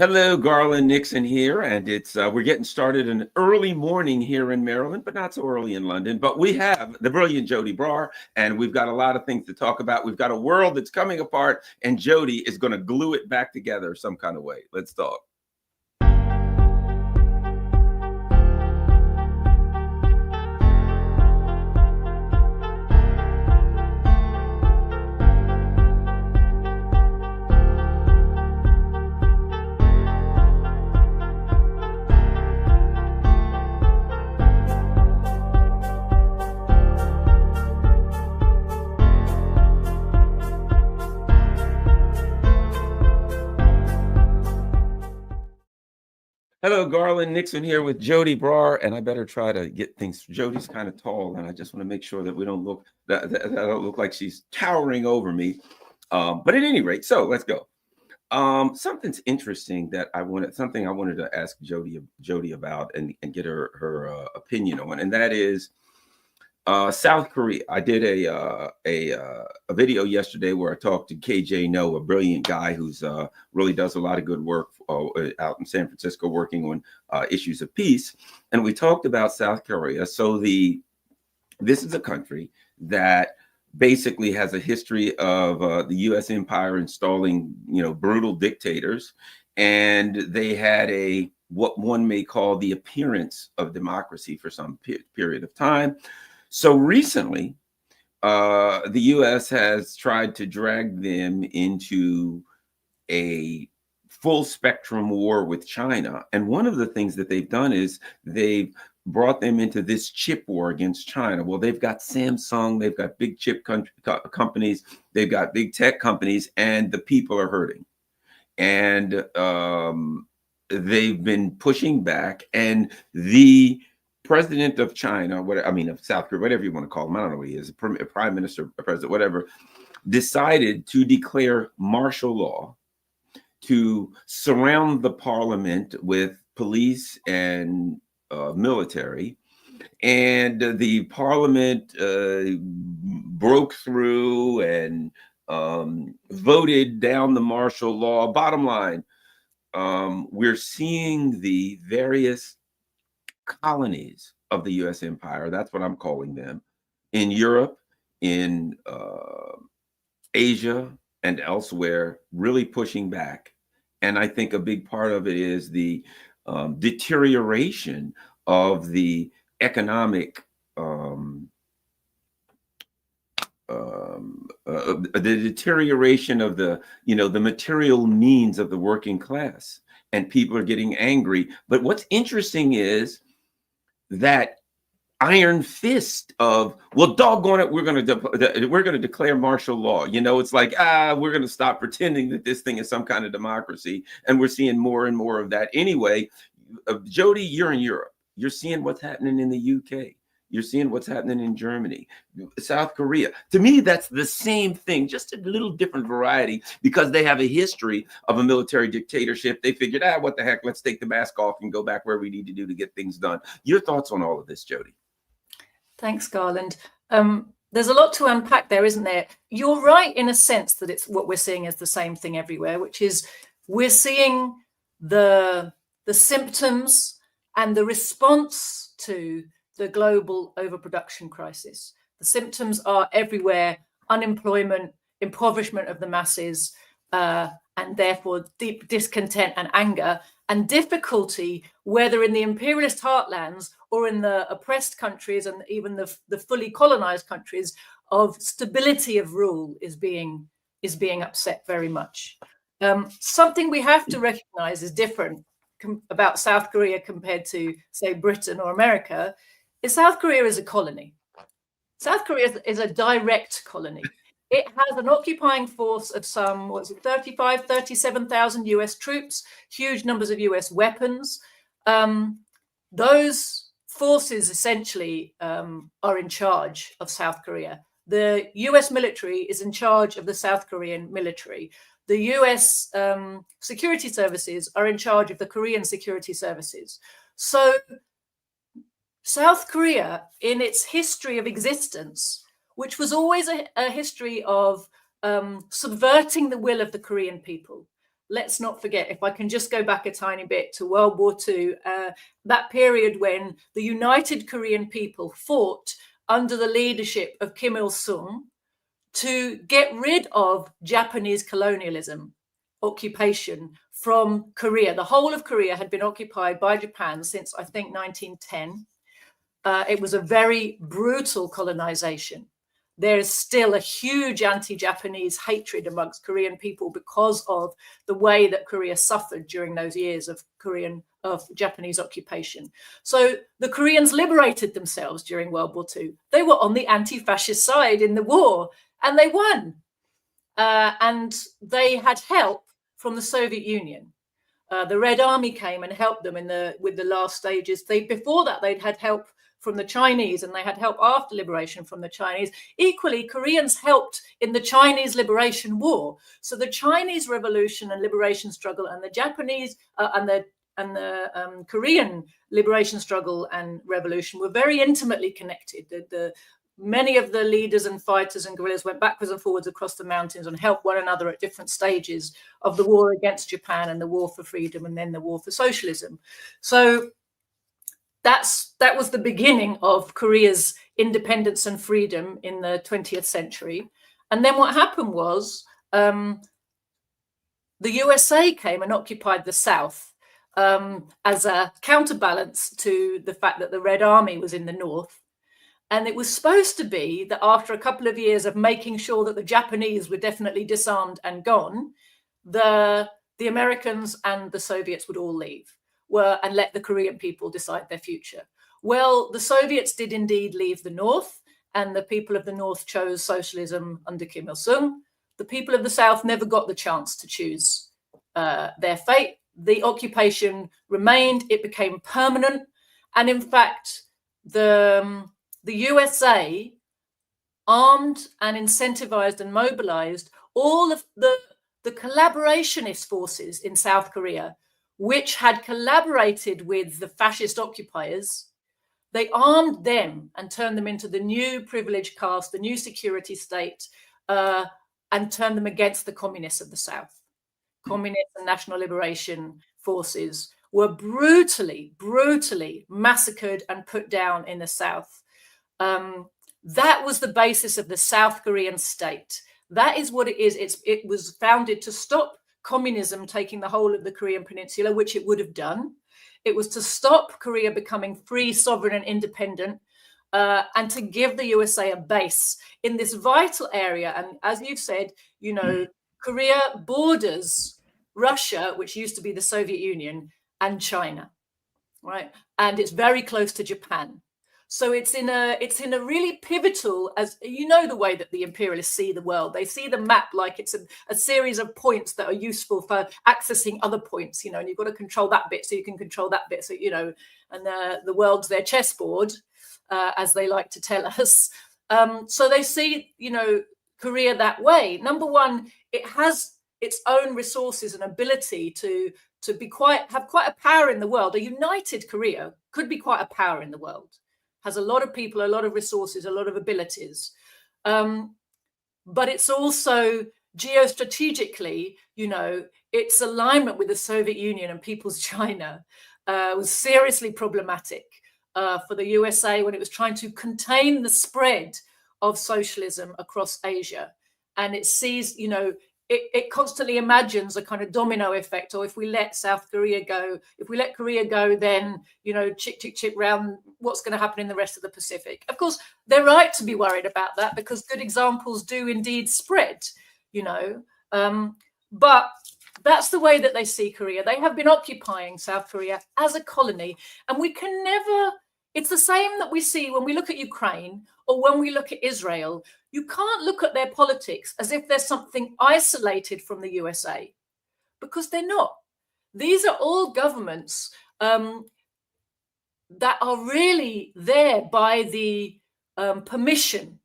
Hello, Garland Nixon here, and it's we're getting started an early morning here in Maryland, but not so early in London. But we have the brilliant Joti Brar, and we've got a lot of things to talk about. We've got a world that's coming apart, and Joti is going to glue it back together some kind of way. Let's talk. Hello, Garland Nixon here with Joti Brar, and I better try to get things. Joti's kind of tall, and I just want to make sure that we don't look that I don't look like she's towering over me. But at any rate, so let's go. Something's interesting that I wanted to ask Joti about and get her opinion on, and that is South Korea. I did a video yesterday where I talked to KJ No, a brilliant guy who's really does a lot of good work out in San Francisco, working on issues of peace. And we talked about South Korea. So this is a country that basically has a history of the U.S. empire installing, brutal dictators, and they had what one may call the appearance of democracy for some period of time. So recently, the U.S. has tried to drag them into a full spectrum war with China. And one of the things that they've done is they've brought them into this chip war against China. Well, they've got Samsung, they've got big chip companies, they've got big tech companies, and the people are hurting. And they've been pushing back, and the president of China, of South Korea, whatever you want to call him, I don't know what he is, a prime minister, a president, whatever, decided to declare martial law to surround the parliament with police and military. And the parliament broke through and voted down the martial law. Bottom line, we're seeing the various colonies of the U.S. empire, that's what I'm calling them, in Europe, in Asia, and elsewhere, really pushing back. And I think a big part of it is the deterioration of the economic, the deterioration of the material means of the working class, and people are getting angry. But what's interesting is that iron fist of, well, doggone it, we're going to declare martial law. It's like, we're going to stop pretending that this thing is some kind of democracy. And we're seeing more and more of that anyway. Joti, you're in Europe. You're seeing what's happening in the UK. You're seeing what's happening in Germany, South Korea. To me, that's the same thing, just a little different variety, because they have a history of a military dictatorship. They figured, what the heck, let's take the mask off and go back where we need to do to get things done. Your thoughts on all of this, Joti? Thanks, Garland. There's a lot to unpack there, isn't there? You're right in a sense that it's what we're seeing as the same thing everywhere, which is we're seeing the symptoms and the response to the global overproduction crisis. The symptoms are everywhere: unemployment, impoverishment of the masses, and therefore deep discontent and anger and difficulty, whether in the imperialist heartlands or in the oppressed countries and even the fully colonized countries, of stability of rule is being upset very much. Something we have to recognize is different about South Korea compared to, say, Britain or America, is South Korea is a colony. South Korea is a direct colony. It has an occupying force of some, 37,000 US troops, huge numbers of US weapons. Those forces essentially are in charge of South Korea. The US military is in charge of the South Korean military. The US security services are in charge of the Korean security services. So South Korea, in its history of existence, which was always a history of subverting the will of the Korean people, let's not forget, if I can just go back a tiny bit to World War II, that period when the united Korean people fought under the leadership of Kim Il-sung to get rid of Japanese colonialism, occupation from Korea. The whole of Korea had been occupied by Japan since, I think, 1910. It was a very brutal colonization. There is still a huge anti-Japanese hatred amongst Korean people because of the way that Korea suffered during those years of Japanese occupation. So the Koreans liberated themselves during World War II. They were on the anti-fascist side in the war, and they won. And they had help from the Soviet Union. The Red Army came and helped them with the last stages. Before that, they'd had help from the Chinese, and they had help after liberation from the Chinese. Equally, Koreans helped in the Chinese Liberation War. So the Chinese Revolution and liberation struggle, and the Japanese and the Korean liberation struggle and revolution were very intimately connected. Many of the leaders and fighters and guerrillas went backwards and forwards across the mountains and helped one another at different stages of the war against Japan and the war for freedom and then the war for socialism. So that was the beginning of Korea's independence and freedom in the 20th century. And then what happened was the USA came and occupied the South as a counterbalance to the fact that the Red Army was in the North. And it was supposed to be that after a couple of years of making sure that the Japanese were definitely disarmed and gone, the Americans and the Soviets would all leave and let the Korean people decide their future. Well, the Soviets did indeed leave the North, and the people of the North chose socialism under Kim Il-sung. The people of the South never got the chance to choose their fate. The occupation remained, it became permanent. And in fact, the USA armed and incentivized and mobilized all of the collaborationist forces in South Korea, which had collaborated with the fascist occupiers. They armed them and turned them into the new privileged caste, the new security state, and turned them against the communists of the South. Communist and national liberation forces were brutally, brutally massacred and put down in the South. That was the basis of the South Korean state. That is what it is. It was founded to stop communism taking the whole of the Korean peninsula, which it would have done. It was to stop Korea becoming free, sovereign, and independent, and to give the USA a base in this vital area. And as you've said, you know, Korea borders Russia, which used to be the Soviet Union, and China, right? And it's very close to Japan. So it's in a really pivotal, as you know, the way that the imperialists see the world. They see the map like it's a series of points that are useful for accessing other points, you know, and you've got to control that bit so you can control that bit. So, you know, and the world's their chessboard, as they like to tell us. So they see, you know, Korea that way. Number one, it has its own resources and ability to have quite a power in the world. A united Korea could be quite a power in the world. Has a lot of people, a lot of resources, a lot of abilities. But it's also geostrategically, you know, its alignment with the Soviet Union and People's China was seriously problematic for the USA when it was trying to contain the spread of socialism across Asia. And it sees, you know, it constantly imagines a kind of domino effect. Or if we let South Korea go, if we let Korea go, then, you know, chip round, what's going to happen in the rest of the Pacific? Of course, they're right to be worried about that because good examples do indeed spread, you know. But that's the way that they see Korea. They have been occupying South Korea as a colony. And we can never, it's the same that we see when we look at Ukraine or when we look at Israel. You can't look at their politics as if there's something isolated from the USA, because they're not. These are all governments that are really there by the permission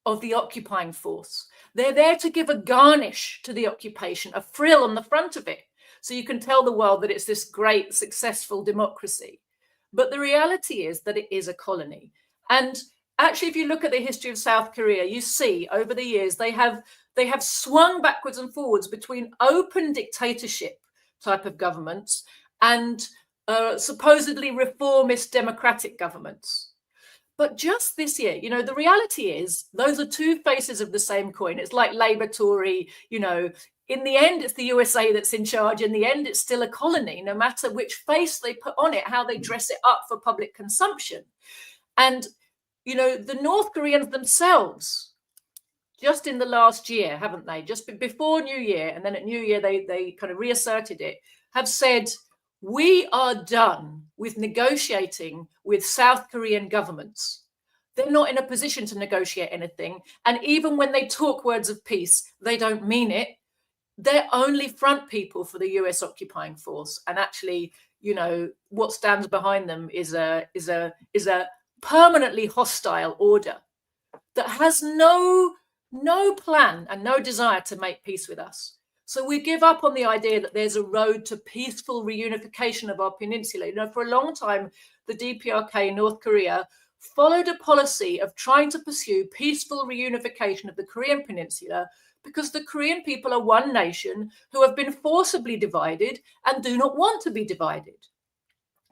of the occupying force. They're there to give a garnish to the occupation, a frill on the front of it, so you can tell the world that it's this great, successful democracy. But the reality is that it is a colony. And actually, if you look at the history of South Korea, you see over the years, they have they have swung backwards and forwards between open dictatorship type of governments and supposedly reformist democratic governments. But just this year, you know, the reality is those are two faces of the same coin. It's like Labour, Tory, you know, in the end, it's the USA that's in charge. In the end, it's still a colony, no matter which face they put on it, how they dress it up for public consumption. And, you know, the North Koreans themselves, just in the last year, haven't they? Just before New Year, and then at New Year, they kind of reasserted it, have said, we are done with negotiating with South Korean governments. They're not in a position to negotiate anything. And even when they talk words of peace, they don't mean it. They're only front people for the US occupying force. And actually, you know, what stands behind them is a permanently hostile order that has no plan and no desire to make peace with us. So we give up on the idea that there's a road to peaceful reunification of our peninsula. You know, for a long time, the DPRK, North Korea, followed a policy of trying to pursue peaceful reunification of the Korean peninsula because the Korean people are one nation who have been forcibly divided and do not want to be divided.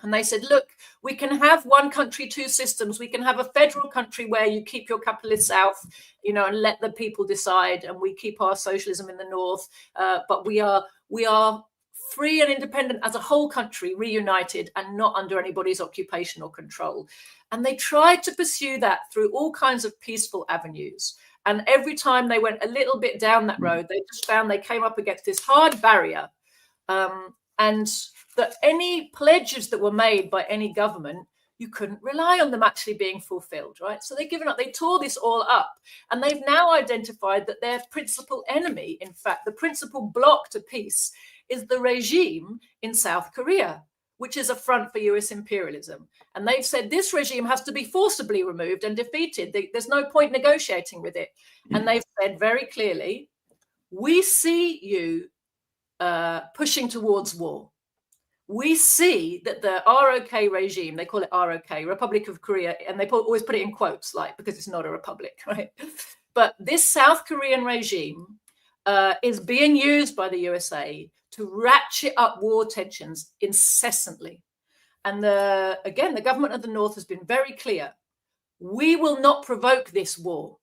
And they said, look, we can have one country, two systems. We can have a federal country where you keep your capitalist south, you know, and let the people decide, and we keep our socialism in the north. But we are free and independent as a whole country, reunited and not under anybody's occupation or control. And they tried to pursue that through all kinds of peaceful avenues. And every time they went a little bit down that road, they just found they came up against this hard barrier. And that any pledges that were made by any government, you couldn't rely on them actually being fulfilled, right? So they've given up, they tore this all up. And they've now identified that their principal enemy, in fact, the principal block to peace, is the regime in South Korea, which is a front for US imperialism. And they've said this regime has to be forcibly removed and defeated. There's no point negotiating with it. And they've said very clearly, we see you pushing towards war. We see that the ROK regime, they call it ROK, Republic of Korea, and they always put it in quotes, like, because it's not a republic, right? But this South Korean regime is being used by the USA to ratchet up war tensions incessantly. And again, the government of the North has been very clear. We will not provoke this war,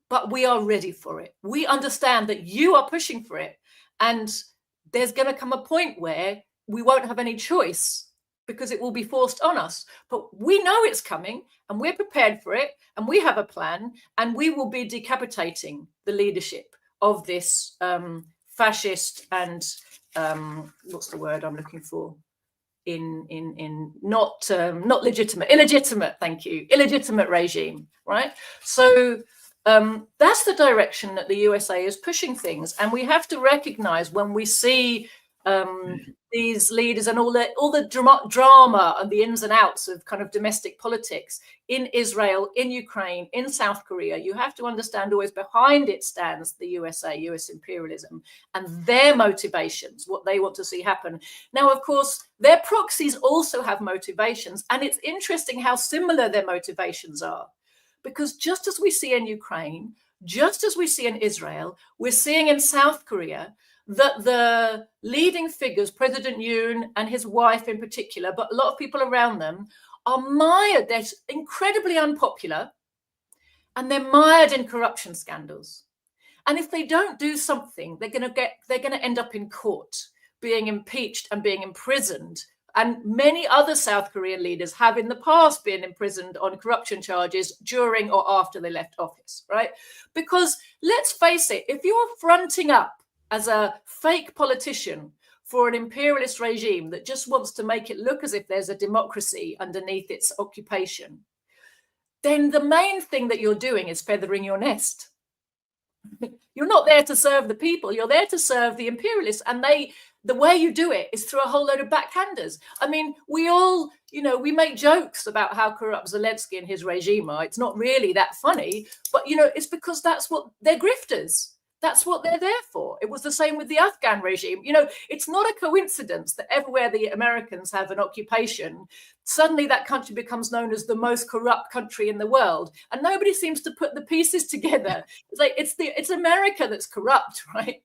but we are ready for it. We understand that you are pushing for it. And there's going to come a point where we won't have any choice because it will be forced on us. But we know it's coming and we're prepared for it and we have a plan, and we will be decapitating the leadership of this fascist and what's the word I'm looking for? Not illegitimate, thank you, illegitimate regime, right? So that's the direction that the USA is pushing things. And we have to recognize when we see these leaders and all the drama and the ins and outs of kind of domestic politics in Israel, in Ukraine, in South Korea, you have to understand always behind it stands the USA, US imperialism, and their motivations, what they want to see happen. Now, of course, their proxies also have motivations, and it's interesting how similar their motivations are. Because just as we see in Ukraine, just as we see in Israel, we're seeing in South Korea that the leading figures, President Yoon and his wife in particular, but a lot of people around them, are mired. They're incredibly unpopular, and they're mired in corruption scandals. And if they don't do something, they're going to end up in court, being impeached and being imprisoned. And many other South Korean leaders have in the past been imprisoned on corruption charges during or after they left office, right? Because let's face it, if you're fronting up as a fake politician for an imperialist regime that just wants to make it look as if there's a democracy underneath its occupation, then the main thing that you're doing is feathering your nest. You're not there to serve the people, you're there to serve the imperialists. And the way you do it is through a whole load of backhanders. I mean, we all, we make jokes about how corrupt Zelensky and his regime are. It's not really that funny, but, it's because that's what they're grifters. That's what they're there for. It was the same with the Afghan regime. You know, it's not a coincidence that everywhere the Americans have an occupation, suddenly that country becomes known as the most corrupt country in the world. And nobody seems to put the pieces together. It's like it's America that's corrupt, right?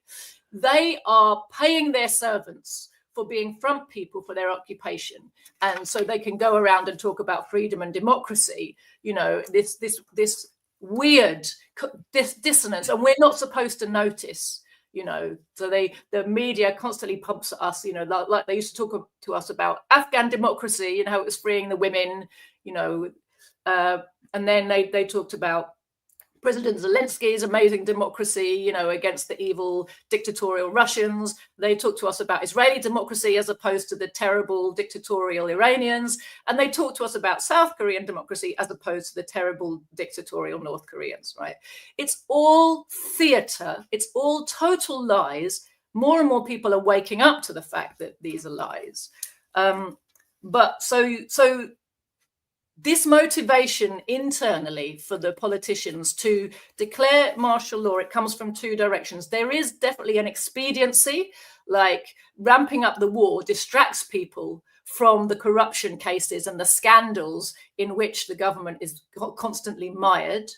They are paying their servants for being front people for their occupation. And so they can go around and talk about freedom and democracy, you know, this weird dissonance, and we're not supposed to notice, you know. So the media constantly pumps at us, you know, like they used to talk to us about Afghan democracy, you know, how it was freeing the women, you know, and then they talked about President Zelensky's amazing democracy, you know, against the evil dictatorial Russians. They talked to us about Israeli democracy as opposed to the terrible dictatorial Iranians. And they talked to us about South Korean democracy as opposed to the terrible dictatorial North Koreans, right? It's all theater. It's all total lies. More and more people are waking up to the fact that these are lies. But so this motivation internally for the politicians to declare martial law, it comes from two directions. There is definitely an expediency, like ramping up the war distracts people from the corruption cases and the scandals in which the government is constantly mired.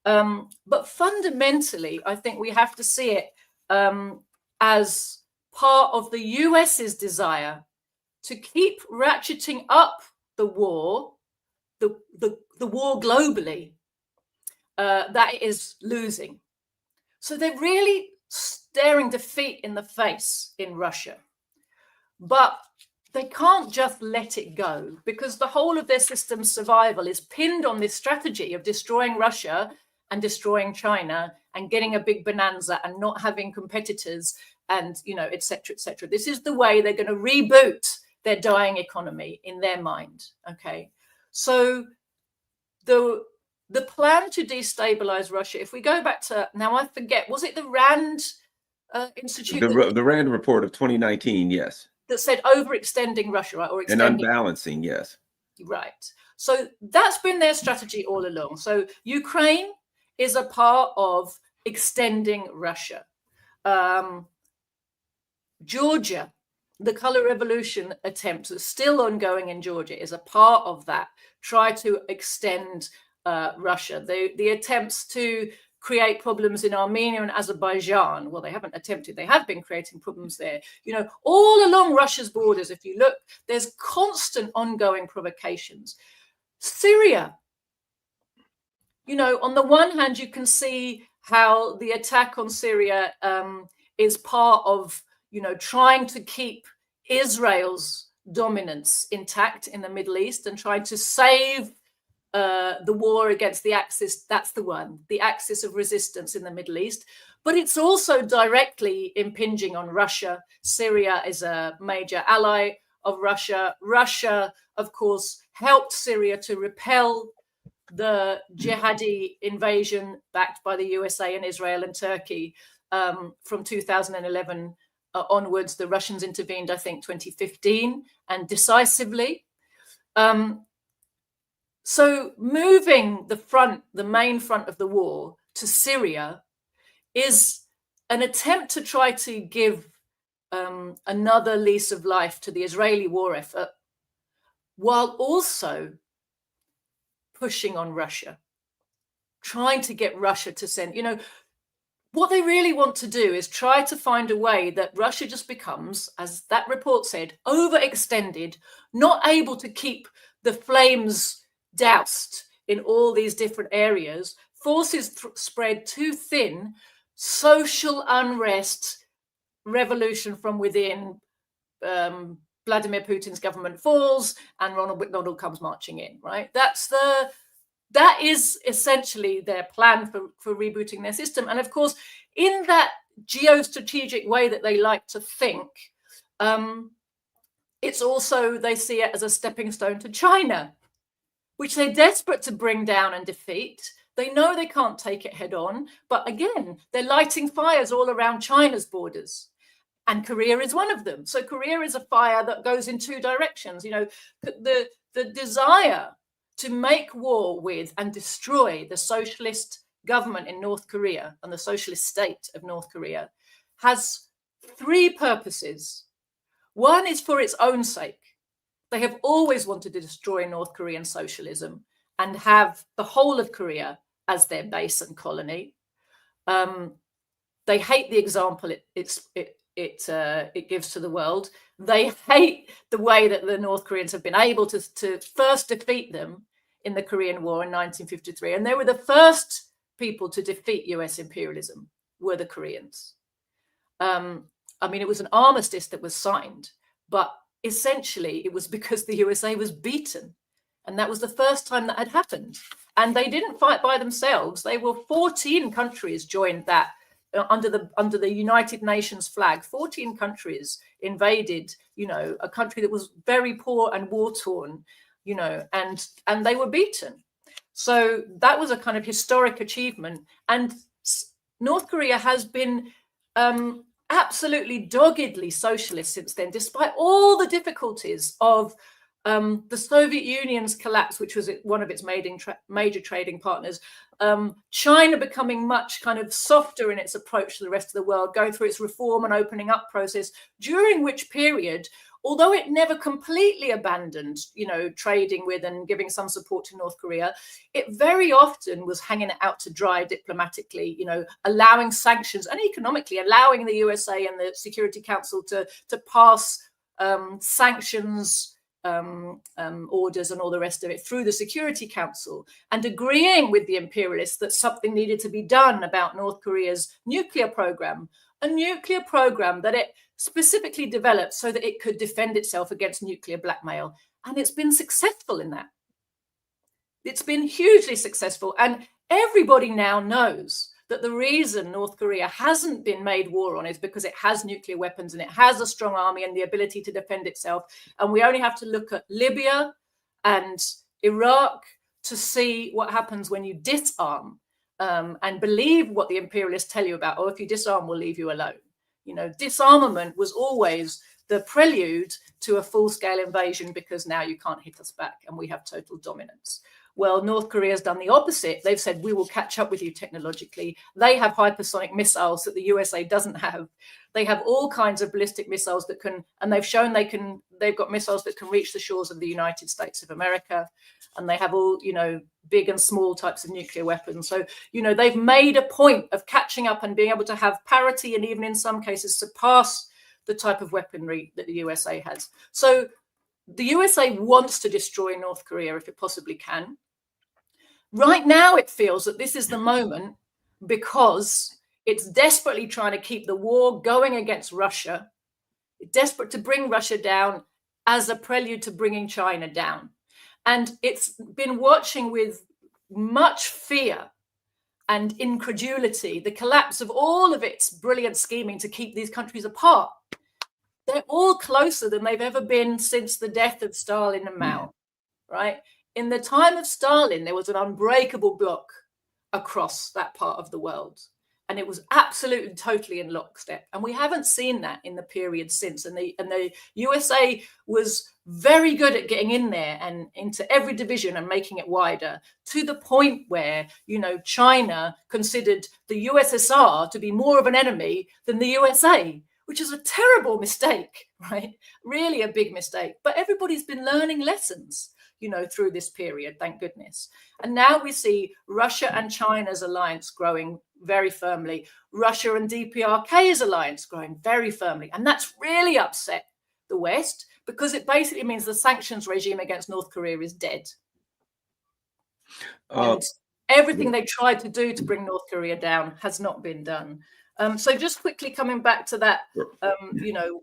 But fundamentally, I think we have to see it as part of the US's desire to keep ratcheting up the war, the war globally, that it is losing. So they're really staring defeat in the face in Russia. But they can't just let it go, because the whole of their system's survival is pinned on this strategy of destroying Russia and destroying China and getting a big bonanza and not having competitors and, you know, et cetera, et cetera. This is the way they're going to reboot their dying economy in their mind, okay? So the plan to destabilize Russia, if we go back to, now I forget, was it the Rand Institute? The Rand report of 2019, yes. That said overextending Russia, right? Or extending. And unbalancing, yes. Right. So that's been their strategy all along. So Ukraine is a part of extending Russia. Georgia, the color revolution attempt that's still ongoing in Georgia is a part of that. Try to extend Russia. The attempts to create problems in Armenia and Azerbaijan, well, they haven't attempted, they have been creating problems there. You know, all along Russia's borders, if you look, there's constant ongoing provocations. Syria, you know, on the one hand, you can see how the attack on Syria is part of, you know, trying to keep Israel's dominance intact in the Middle East and trying to save the war against the Axis. That's the one, the axis of resistance in the Middle East. But it's also directly impinging on Russia. Syria is a major ally of Russia. Russia, of course, helped Syria to repel the jihadi invasion backed by the USA and Israel and Turkey from 2011 onwards. The Russians intervened, I think, 2015, and decisively. So moving the main front of the war to Syria is an attempt to try to give another lease of life to the Israeli war effort, while also pushing on Russia, trying to get Russia to send, you know, what they really want to do is try to find a way that Russia just becomes, as that report said, overextended, not able to keep the flames doused in all these different areas, forces spread too thin, social unrest, revolution from within, Vladimir Putin's government falls and Ronald McDonald comes marching in, right? That is essentially their plan for rebooting their system. And of course, in that geostrategic way that they like to think, it's also, they see it as a stepping stone to China, which they're desperate to bring down and defeat. They know they can't take it head on, but again, they're lighting fires all around China's borders. And Korea is one of them. So Korea is a fire that goes in two directions. You know, the desire to make war with and destroy the socialist government in North Korea and the socialist state of North Korea has three purposes. One is for its own sake. They have always wanted to destroy North Korean socialism and have the whole of Korea as their base and colony. They hate the example it gives to the world. They hate the way that the North Koreans have been able to first defeat them in the Korean War in 1953. And they were the first people to defeat US imperialism, were the Koreans. I mean, it was an armistice that was signed, but essentially it was because the USA was beaten. And that was the first time that had happened. And they didn't fight by themselves. They were 14 countries joined that under the United Nations flag. 14 countries invaded, a country that was very poor and war-torn, and they were beaten. So that was a kind of historic achievement. And North Korea has been absolutely doggedly socialist since then, despite all the difficulties of the Soviet Union's collapse, which was one of its major trading partners, China becoming much kind of softer in its approach to the rest of the world, going through its reform and opening up process, during which period, although it never completely abandoned, trading with and giving some support to North Korea, it very often was hanging it out to dry diplomatically, allowing sanctions and economically allowing the USA and the Security Council to pass sanctions orders and all the rest of it through the Security Council, and agreeing with the imperialists that something needed to be done about North Korea's nuclear program, a nuclear program that it specifically developed so that it could defend itself against nuclear blackmail. And it's been successful in that. It's been hugely successful. And everybody now knows that the reason North Korea hasn't been made war on is because it has nuclear weapons and it has a strong army and the ability to defend itself. And we only have to look at Libya and Iraq to see what happens when you disarm and believe what the imperialists tell you about, if you disarm, we'll leave you alone. Disarmament was always the prelude to a full-scale invasion, because now you can't hit us back and we have total dominance. Well, North Korea has done the opposite. They've said, we will catch up with you technologically. They have hypersonic missiles that the USA doesn't have. They have all kinds of ballistic missiles that can, and they've shown they've got missiles that can reach the shores of the United States of America. And they have all, big and small types of nuclear weapons. So, they've made a point of catching up and being able to have parity and even in some cases surpass the type of weaponry that the USA has. So the USA wants to destroy North Korea if it possibly can. Right now, it feels that this is the moment because it's desperately trying to keep the war going against Russia, desperate to bring Russia down as a prelude to bringing China down. And it's been watching with much fear and incredulity the collapse of all of its brilliant scheming to keep these countries apart. They're all closer than they've ever been since the death of Stalin and Mao, right? In the time of Stalin, there was an unbreakable bloc across that part of the world. And it was absolutely totally in lockstep. And we haven't seen that in the period since. And the USA was very good at getting in there and into every division and making it wider, to the point where, China considered the USSR to be more of an enemy than the USA, which is a terrible mistake, right? Really a big mistake. But everybody's been learning lessons, through this period, thank goodness. And now we see Russia and China's alliance growing very firmly, Russia and DPRK's alliance growing very firmly. And that's really upset the West, because it basically means the sanctions regime against North Korea is dead. And everything they tried to do to bring North Korea down has not been done. So just quickly coming back to that,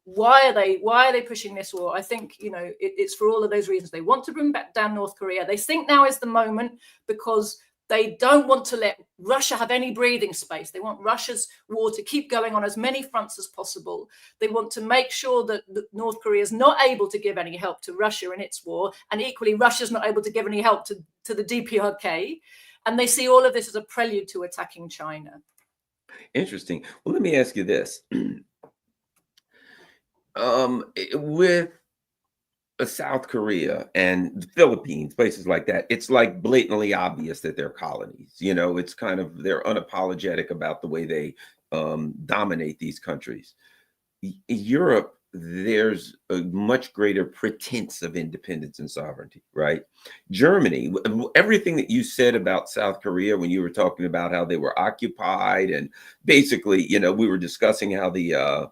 why are they pushing this war? I think, it's for all of those reasons. They want to bring back down North Korea. They think now is the moment because they don't want to let Russia have any breathing space. They want Russia's war to keep going on as many fronts as possible. They want to make sure that North Korea is not able to give any help to Russia in its war. And equally, Russia's not able to give any help to the DPRK. And they see all of this as a prelude to attacking China. Interesting. Well, let me ask you this. With South Korea and the Philippines, places like that, it's like blatantly obvious that they're colonies. You know, it's kind of, they're unapologetic about the way they dominate these countries. Europe, there's a much greater pretense of independence and sovereignty, right? Germany, everything that you said about South Korea when you were talking about how they were occupied, and basically, you know, we were discussing how the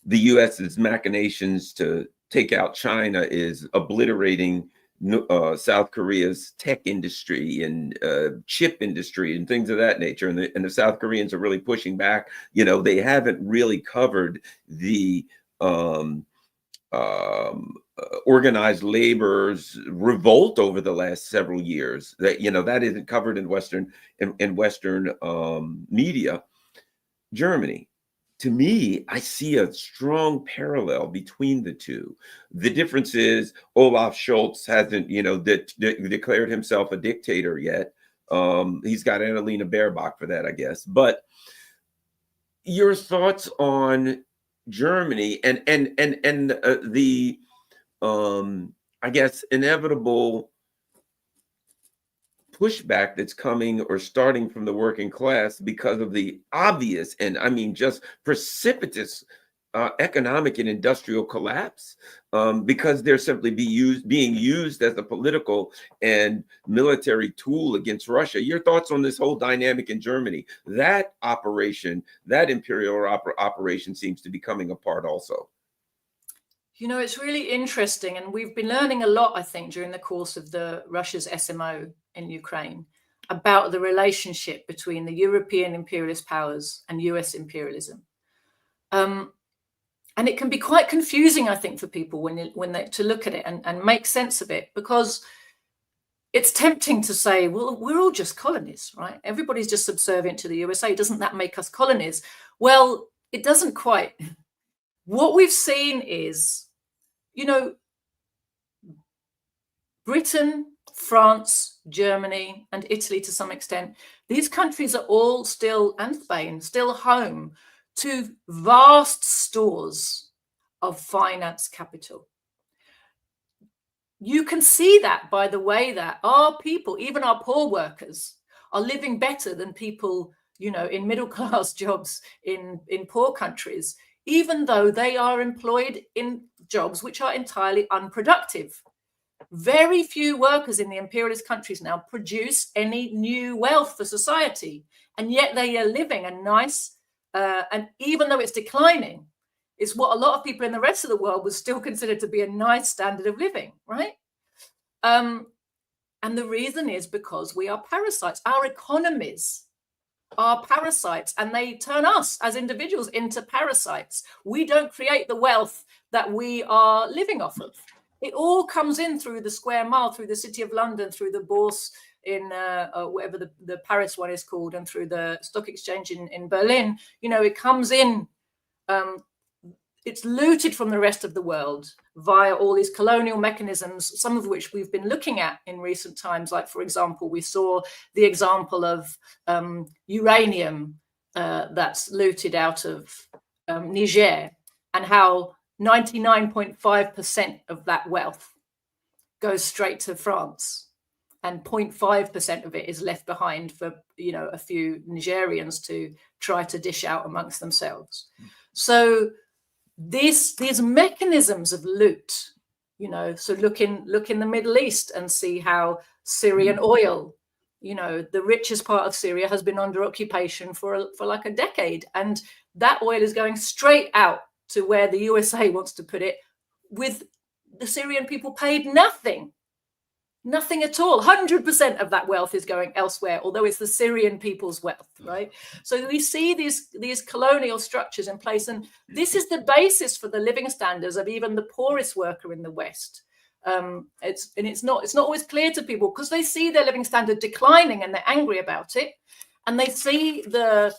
the US's machinations to take out China is obliterating South Korea's tech industry and chip industry and things of that nature. And the South Koreans are really pushing back. You know, they haven't really covered the organized labor's revolt over the last several years. That, you know, that isn't covered in Western media. Germany, to me, I see a strong parallel between the two. The difference is Olaf Scholz hasn't, you know, declared himself a dictator yet. He's got Annalena Baerbock for that, I guess. But your thoughts on Germany and the I guess inevitable pushback that's coming or starting from the working class because of the obvious, and I mean just precipitous economic and industrial collapse, because they're simply being used as a political and military tool against Russia. Your thoughts on this whole dynamic in Germany? That operation, that imperial operation, seems to be coming apart also. You know, it's really interesting, and we've been learning a lot, I think, during the course of Russia's SMO in Ukraine about the relationship between the European imperialist powers and US imperialism. And it can be quite confusing, I think, for people when they to look at it and make sense of it, because it's tempting to say, well, we're all just colonies, right? Everybody's just subservient to the USA. Doesn't that make us colonies? Well, it doesn't quite. What we've seen is, you know, Britain, France, Germany, and Italy to some extent, these countries are all still, and Spain, still home to vast stores of finance capital. You can see that by the way that our people, even our poor workers, are living better than people, you know, in middle class jobs in poor countries, even though they are employed in jobs which are entirely unproductive. Very few workers in the imperialist countries now produce any new wealth for society, and yet they are living a nice, and even though it's declining, it's what a lot of people in the rest of the world would still consider to be a nice standard of living, right? And the reason is because we are parasites. Our economies are parasites, and they turn us as individuals into parasites. We don't create the wealth that we are living off of. It all comes in through the square mile, through the City of London, through the Bourse in whatever the Paris one is called, and through the stock exchange in Berlin. You know, it comes in, it's looted from the rest of the world via all these colonial mechanisms, some of which we've been looking at in recent times. Like, for example, we saw the example of uranium that's looted out of Niger, and how 99.5% of that wealth goes straight to France, and 0.5% of it is left behind for, you know, a few Nigerians to try to dish out amongst themselves. So these mechanisms of loot, you know, so look in the Middle East and see how Syrian oil, you know, the richest part of Syria has been under occupation for like a decade, and that oil is going straight out to where the USA wants to put it, with the Syrian people paid nothing at all. 100% of that wealth is going elsewhere, although it's the Syrian people's wealth, right? So we see these colonial structures in place, and this is the basis for the living standards of even the poorest worker in the West. It's not always clear to people, because they see their living standard declining and they're angry about it, and they see the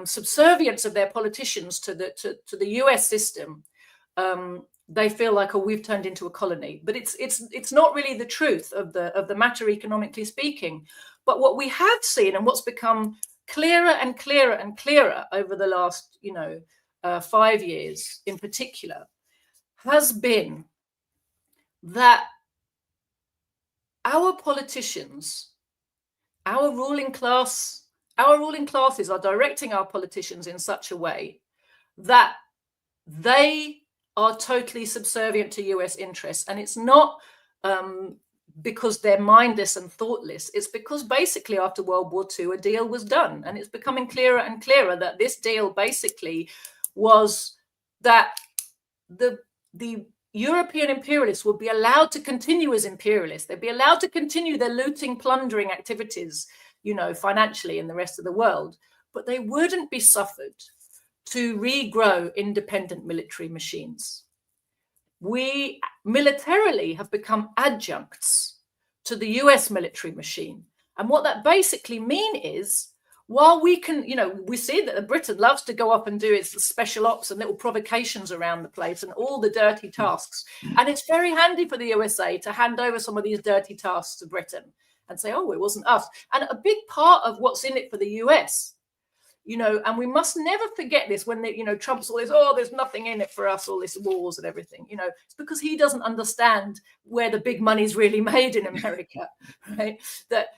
subservience of their politicians to the US system. They feel like, oh, we've turned into a colony, but it's not really the truth of the matter, economically speaking. But what we have seen, and what's become clearer and clearer and clearer over the last, you know, 5 years in particular has been that our politicians, our ruling classes are directing our politicians in such a way that they are totally subservient to US interests. And it's not because they're mindless and thoughtless. It's because basically after World War II, a deal was done. And it's becoming clearer and clearer that this deal basically was that the European imperialists would be allowed to continue as imperialists. They'd be allowed to continue their looting, plundering activities, financially in the rest of the world, but they wouldn't be suffered to regrow independent military machines. We militarily have become adjuncts to the US military machine. And what that basically means is, while we can, we see that Britain loves to go up and do its special ops and little provocations around the place and all the dirty tasks. And it's very handy for the USA to hand over some of these dirty tasks to Britain and say, oh, it wasn't us. And a big part of what's in it for the US, and we must never forget this when, Trump's all this, oh, there's nothing in it for us, all this wars and everything, it's because he doesn't understand where the big money's really made in America, right? That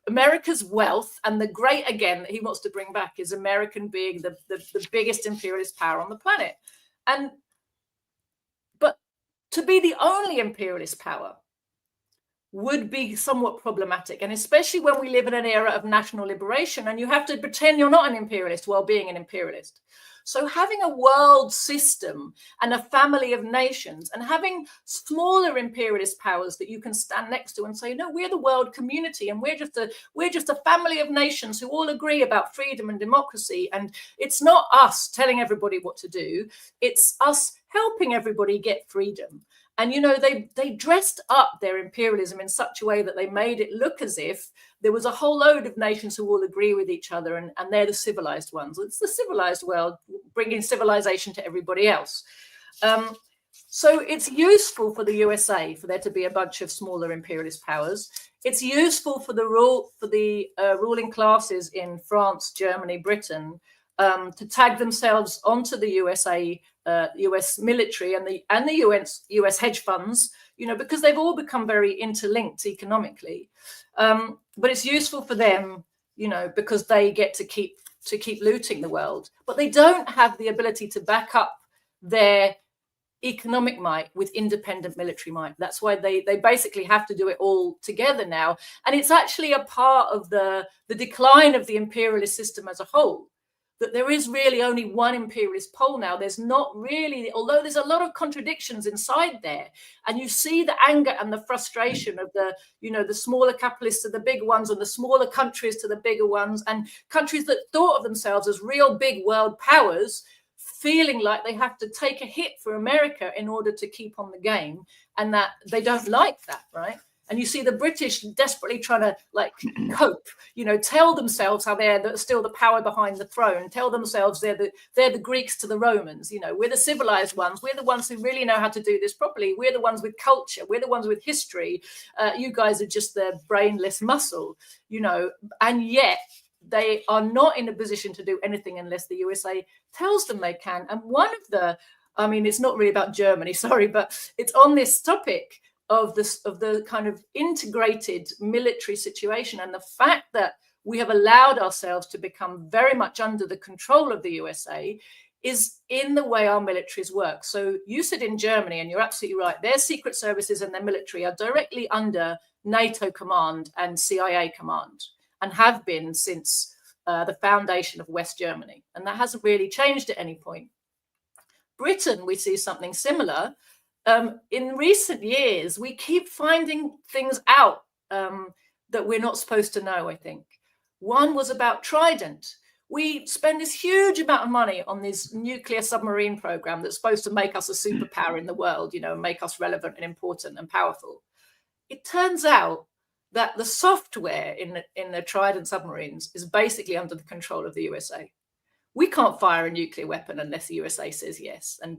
America's wealth and the great, again, that he wants to bring back is American being the biggest imperialist power on the planet. But to be the only imperialist power would be somewhat problematic. And especially when we live in an era of national liberation and you have to pretend you're not an imperialist while being an imperialist. So having a world system and a family of nations and having smaller imperialist powers that you can stand next to and say, no, we're the world community and we're just a family of nations who all agree about freedom and democracy. And it's not us telling everybody what to do. It's us helping everybody get freedom. And, they dressed up their imperialism in such a way that they made it look as if there was a whole load of nations who all agree with each other and they're the civilized ones. It's the civilized world bringing civilization to everybody else. So it's useful for the USA for there to be a bunch of smaller imperialist powers. It's useful for the ruling classes in France, Germany, Britain to tag themselves onto the USA, US military and the US hedge funds, because they've all become very interlinked economically. But it's useful for them, because they get to keep looting the world. But they don't have the ability to back up their economic might with independent military might. That's why they basically have to do it all together now. And it's actually a part of the decline of the imperialist system as a whole, that there is really only one imperialist pole now. There's not really, although there's a lot of contradictions inside there, and you see the anger and the frustration of the smaller capitalists to the big ones and the smaller countries to the bigger ones, and countries that thought of themselves as real big world powers feeling like they have to take a hit for America in order to keep on the game, and that they don't like that, right? And you see the British desperately trying to cope, tell themselves how they're still the power behind the throne, tell themselves they're the Greeks to the Romans, we're the civilized ones, we're the ones who really know how to do this properly, we're the ones with culture, we're the ones with history, you guys are just the brainless muscle, and yet they are not in a position to do anything unless the USA tells them they can. And one of it's not really about Germany, sorry, but it's on this topic of the kind of integrated military situation and the fact that we have allowed ourselves to become very much under the control of the USA is in the way our militaries work. So you said in Germany, and you're absolutely right, their secret services and their military are directly under NATO command and CIA command, and have been since the foundation of West Germany. And that hasn't really changed at any point. Britain, we see something similar. In recent years, we keep finding things out that we're not supposed to know, I think. One was about Trident. We spend this huge amount of money on this nuclear submarine program that's supposed to make us a superpower in the world, make us relevant and important and powerful. It turns out that the software in the Trident submarines is basically under the control of the USA. We can't fire a nuclear weapon unless the USA says yes and,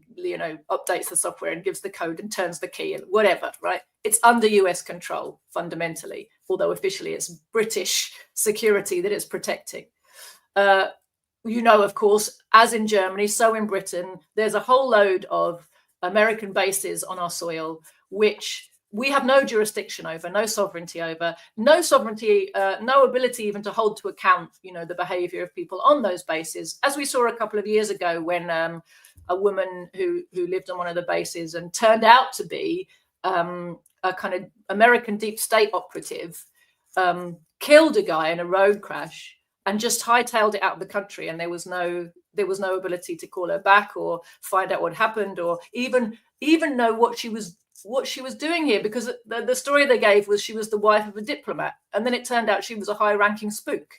updates the software and gives the code and turns the key and whatever, right? It's under US control fundamentally, although officially it's British security that it's protecting. you know, of course, as in Germany, so in Britain, there's a whole load of American bases on our soil, which we have no jurisdiction over, no sovereignty over, no ability even to hold to account, you know, the behavior of people on those bases, as we saw a couple of years ago when a woman who lived on one of the bases and turned out to be a kind of American deep state operative, killed a guy in a road crash and just hightailed it out of the country, and there was no ability to call her back or find out what happened, or even know what she was doing here, because the story they gave was she was the wife of a diplomat, and then it turned out she was a high-ranking spook.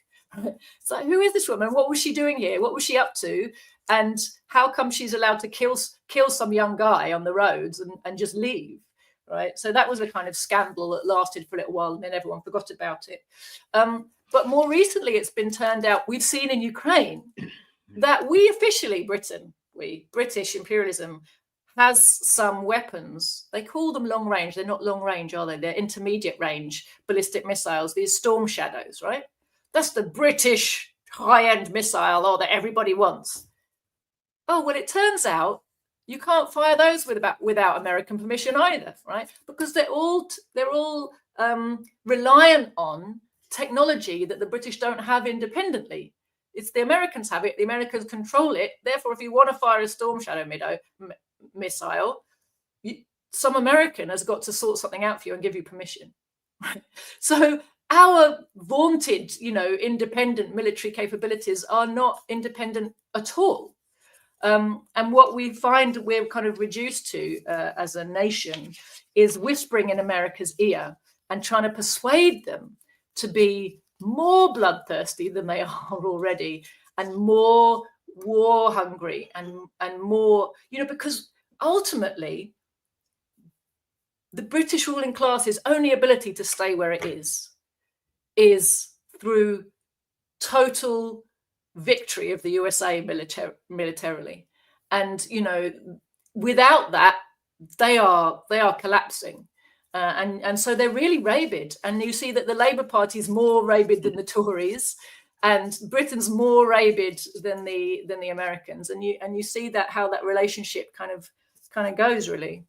So who is this woman? What was she doing here? What was she up to? And how come she's allowed to kill some young guy on the roads and just leave? Right. So that was a kind of scandal that lasted for a little while, and then everyone forgot about it. But more recently, it's been turned out, we've seen in Ukraine that we officially, British imperialism, has some weapons. They call them long range. They're not long range, are they? They're intermediate range ballistic missiles, these Storm Shadows, right? That's the British high-end missile that everybody wants. Oh, well, it turns out you can't fire those without American permission either, right? Because they're all reliant on technology that the British don't have independently. It's the Americans have it. The Americans control it. Therefore, if you want to fire a Storm Shadow missile, some American has got to sort something out for you and give you permission. Right? So our vaunted, independent military capabilities are not independent at all. And what we find we're kind of reduced to as a nation is whispering in America's ear and trying to persuade them to be more bloodthirsty than they are already, and more war hungry, and more, because ultimately the British ruling class's only ability to stay where it is through total victory of the USA militarily. And without that, they are collapsing, and so they're really rabid. And you see that the Labour Party is more rabid than the Tories, and Britain's more rabid than the Americans. And you see that how that relationship kind of goes, really.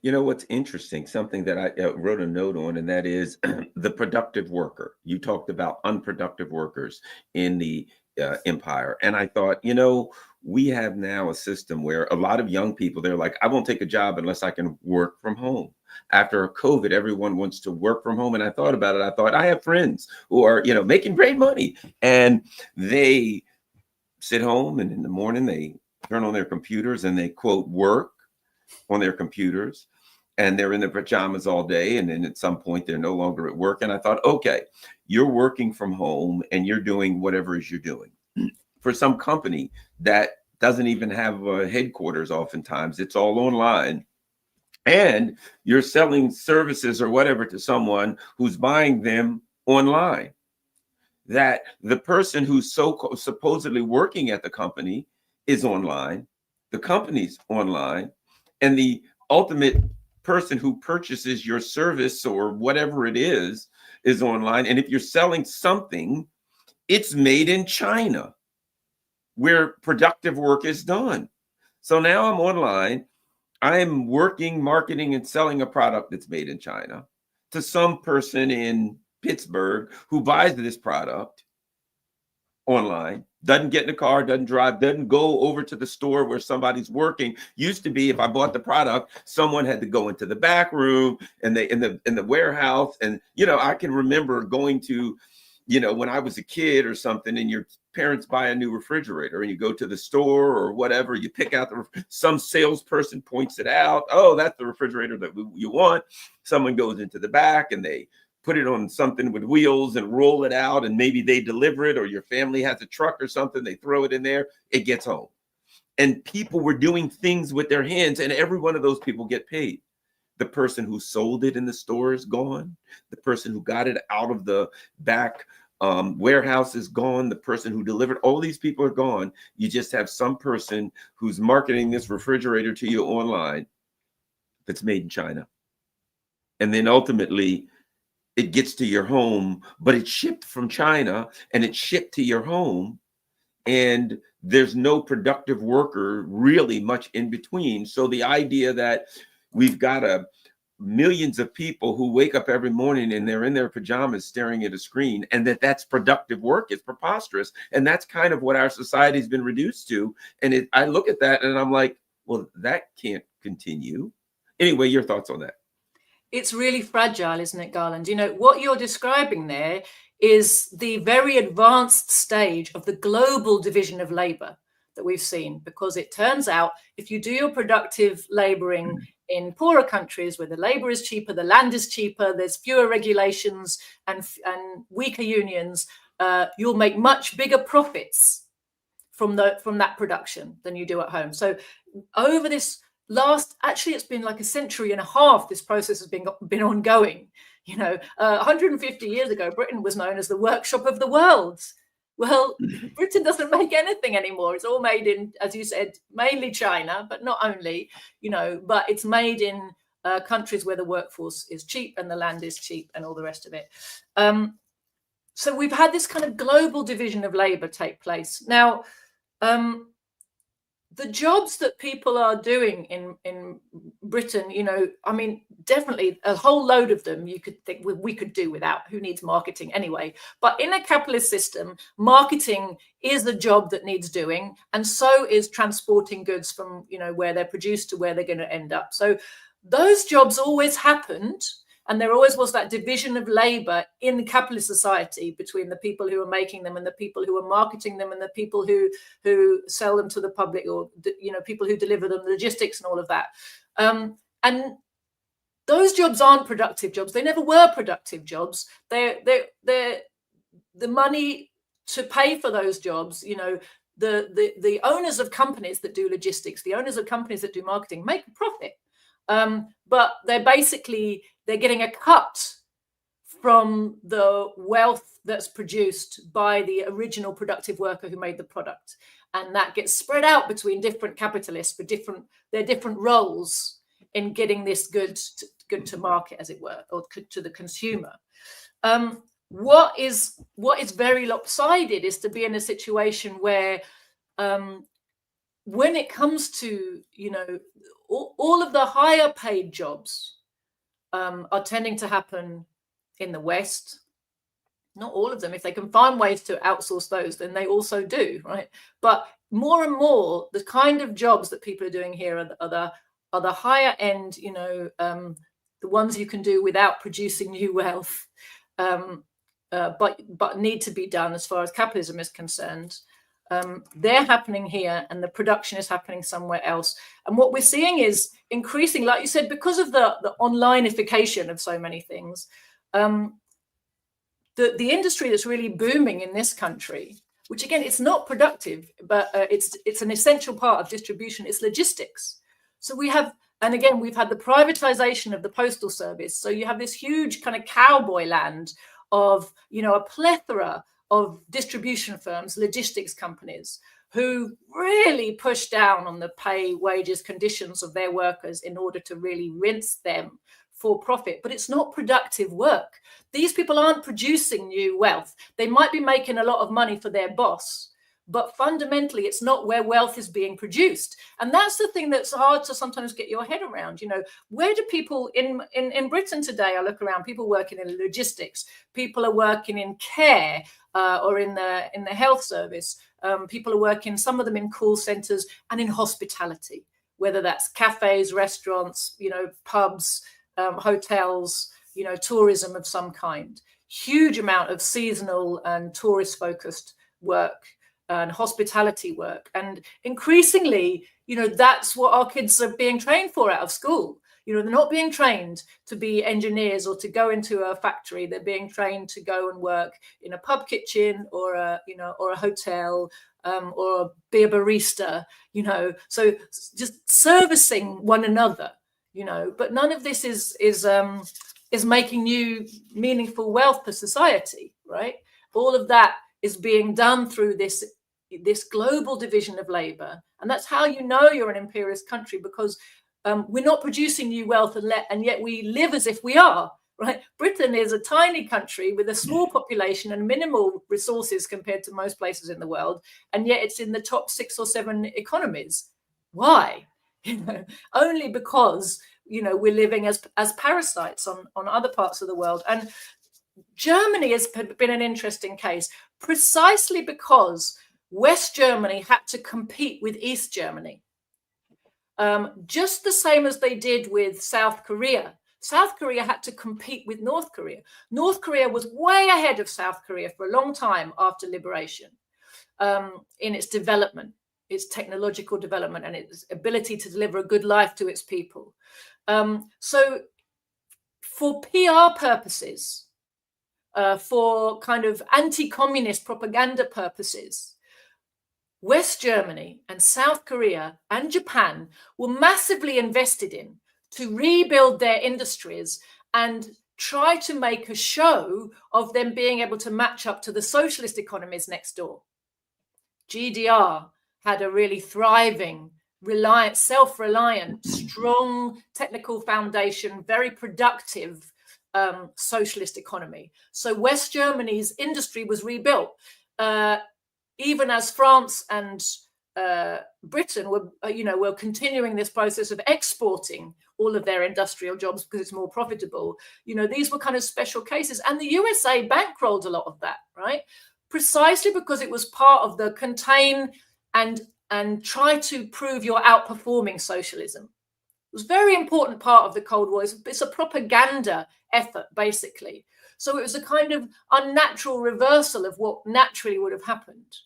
You know what's interesting, something that I wrote a note on, and that is the productive worker. You talked about unproductive workers in the empire. And I thought, we have now a system where a lot of young people, they're like, I won't take a job unless I can work from home. After COVID, everyone wants to work from home. And I thought about it. I thought, I have friends who are, making great money, and they sit home, and in the morning they turn on their computers and they quote work on their computers, and they're in their pajamas all day. And then at some point they're no longer at work. And I thought, okay, you're working from home and you're doing whatever it is you're doing for some company that doesn't even have a headquarters. Oftentimes it's all online, and you're selling services or whatever to someone who's buying them online. That the person who's supposedly working at the company is online, the company's online, and the ultimate person who purchases your service or whatever it is online. And if you're selling something, it's made in China, where productive work is done. So now I'm online. I'm working, marketing, and selling a product that's made in China to some person in Pittsburgh who buys this product online, doesn't get in the car, doesn't drive, doesn't go over to the store where somebody's working. Used to be, if I bought the product, someone had to go into the back room and in the warehouse. And I can remember going to, when I was a kid or something, and your parents buy a new refrigerator, and you go to the store or whatever, you pick out some salesperson points it out. Oh, that's the refrigerator that you want. Someone goes into the back and they put it on something with wheels and roll it out, and maybe they deliver it, or your family has a truck or something, they throw it in there, it gets home. And people were doing things with their hands, and every one of those people get paid. The person who sold it in the store is gone. The person who got it out of the back warehouse is gone. The person who delivered, all these people are gone. You just have some person who's marketing this refrigerator to you online that's made in China. And then ultimately, it gets to your home, but it's shipped from China and it's shipped to your home. and there's no productive worker really much in between. So the idea that we've got millions of people who wake up every morning and they're in their pajamas staring at a screen, and that's productive work is preposterous. And that's kind of what our society has been reduced to. And I look at that and I'm like, well, that can't continue. Anyway, your thoughts on that? It's really fragile, isn't it, Garland? You know, what you're describing there is the very advanced stage of the global division of labor that we've seen, because it turns out if you do your productive laboring in poorer countries where the labor is cheaper, the land is cheaper, there's fewer regulations and weaker unions, you'll make much bigger profits from that production than you do at home. So over this actually it's been like a century and a half, this process has been ongoing. You know, 150 years ago, Britain was known as the workshop of the world. Well, Britain doesn't make anything anymore. It's all made in, as you said, mainly China, but not only, you know, but it's made in countries where the workforce is cheap and the land is cheap and all the rest of it. So we've had this kind of global division of labor take place. Now, the jobs that people are doing in Britain, you know, I mean, definitely a whole load of them you could think we could do without. Who needs marketing anyway? But in a capitalist system, marketing is a job that needs doing, and so is transporting goods from, you know, where they're produced to where they're going to end up. So those jobs always happened. And there always was that division of labor in the capitalist society between the people who are making them and the people who are marketing them and the people who sell them to the public, or, you know, people who deliver them, logistics and all of that. And those jobs aren't productive jobs. They never were productive jobs. They're the money to pay for those jobs, you know, the owners of companies that do logistics, the owners of companies that do marketing make a profit. But they're getting a cut from the wealth that's produced by the original productive worker who made the product. And that gets spread out between different capitalists for their different roles in getting this good to market, as it were, or to the consumer. What is very lopsided is to be in a situation where when it comes to, you know, all of the higher paid jobs are tending to happen in the West. Not all of them. If they can find ways to outsource those, then they also do, right? But more and more, the kind of jobs that people are doing here are the higher end, you know, the ones you can do without producing new wealth, but need to be done as far as capitalism is concerned. They're happening here and the production is happening somewhere else. And what we're seeing is increasing, like you said, because of the onlineification of so many things, the industry that's really booming in this country, which again, it's not productive, but it's an essential part of distribution, is logistics. So we've had the privatization of the postal service. So you have this huge kind of cowboy land of, you know, a plethora of distribution firms, logistics companies, who really push down on the pay, wages, conditions of their workers in order to really rinse them for profit. But it's not productive work. These people aren't producing new wealth. They might be making a lot of money for their boss, but fundamentally it's not where wealth is being produced. And that's the thing that's hard to sometimes get your head around. You know, where do people in Britain today, I look around, people working in logistics, people are working in care, or in the health service. People are working, some of them in call centers and in hospitality, whether that's cafes, restaurants, you know, pubs, hotels, you know, tourism of some kind. Huge amount of seasonal and tourist focused work and hospitality work. And increasingly, you know, that's what our kids are being trained for out of school. You know, they're not being trained to be engineers or to go into a factory. They're being trained to go and work in a pub kitchen or a hotel, or be a barista, you know, so just servicing one another, you know, but none of this is making new meaningful wealth for society, right? All of that is being done through this global division of labor. And that's how you know you're an imperialist country, because we're not producing new wealth, and yet we live as if we are. right? Britain is a tiny country with a small population and minimal resources compared to most places in the world, and yet it's in the top 6 or 7 economies. Why? Only because we're living as parasites on other parts of the world. And Germany has been an interesting case precisely because West Germany had to compete with East Germany, just the same as they did with South Korea. South Korea had to compete with North Korea. North Korea was way ahead of South Korea for a long time after liberation, in its development, its technological development, and its ability to deliver a good life to its people. So for PR purposes, for kind of anti-communist propaganda purposes, West Germany and South Korea and Japan were massively invested in to rebuild their industries and try to make a show of them being able to match up to the socialist economies next door. GDR had a really thriving, self-reliant, strong technical foundation, very productive socialist economy. So West Germany's industry was rebuilt, even as France and Britain were continuing this process of exporting all of their industrial jobs because it's more profitable. These were kind of special cases, and the USA bankrolled a lot of that, right? Precisely because it was part of the contain and try to prove you're outperforming socialism. It was a very important part of the Cold War. It's a propaganda effort, basically. So it was a kind of unnatural reversal of what naturally would have happened,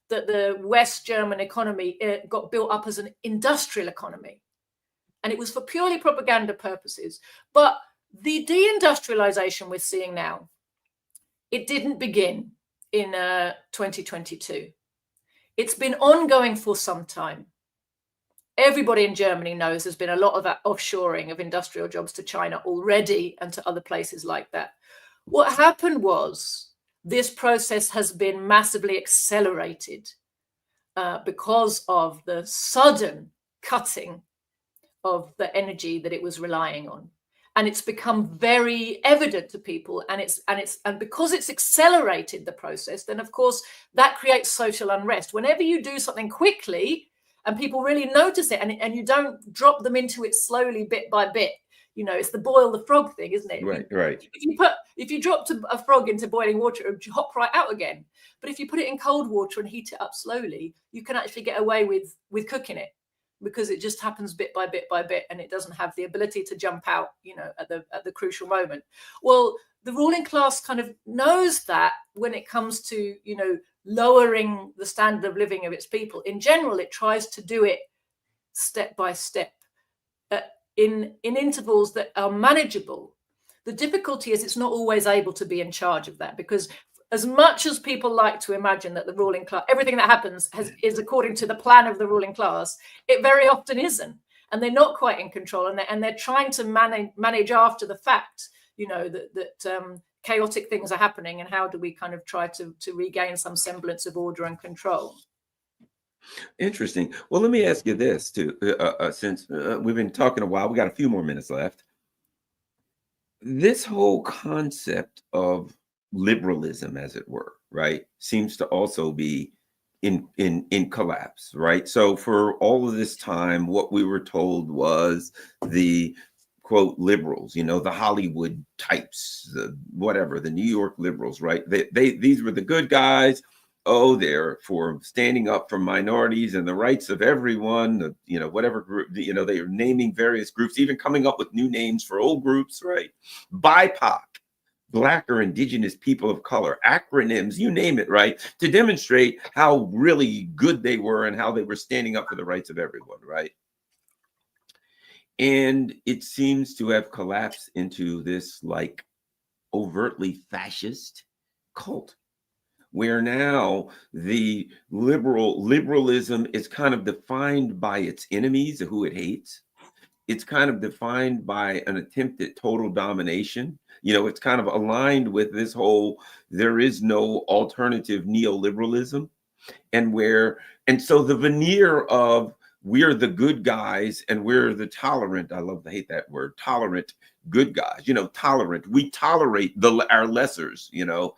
that the West German economy got built up as an industrial economy. And it was for purely propaganda purposes. But the deindustrialization we're seeing now, it didn't begin in 2022. It's been ongoing for some time. Everybody in Germany knows there's been a lot of that offshoring of industrial jobs to China already and to other places like that. What happened was this process has been massively accelerated because of the sudden cutting of the energy that it was relying on. And it's become very evident to people, and because it's accelerated the process, then of course that creates social unrest. Whenever you do something quickly and people really notice it, and you don't drop them into it slowly bit by bit, it's the boil the frog thing, isn't it? Right. If you dropped a frog into boiling water, it would hop right out again. But if you put it in cold water and heat it up slowly, you can actually get away with cooking it, because it just happens bit by bit by bit, and it doesn't have the ability to jump out, at the crucial moment. Well, the ruling class kind of knows that when it comes to, lowering the standard of living of its people. In general, it tries to do it step by step, in intervals that are manageable. The difficulty is it's not always able to be in charge of that, because as much as people like to imagine that the ruling class, everything that happens is according to the plan of the ruling class, it very often isn't. And they're not quite in control, and they're trying to manage after the fact, that chaotic things are happening, and how do we kind of try to regain some semblance of order and control. Interesting. Well, let me ask you this too, since we've been talking a while, we got a few more minutes left. This whole concept of liberalism, as it were, right, seems to also be in collapse, right? So for all of this time, what we were told was the quote liberals, the Hollywood types, the New York liberals, right? These were the good guys. Oh, they're for standing up for minorities and the rights of everyone, whatever group, they are naming various groups, even coming up with new names for old groups, right? BIPOC, Black or Indigenous people of color, acronyms, you name it, right? To demonstrate how really good they were and how they were standing up for the rights of everyone, right? And it seems to have collapsed into this like overtly fascist cult, where now the liberalism is kind of defined by its enemies, who it hates. It's kind of defined by an attempt at total domination. It's kind of aligned with this whole, there is no alternative neoliberalism. And so the veneer of we're the good guys and we're the tolerant, hate that word, tolerant good guys, you know, tolerant. We tolerate our lessers, you know.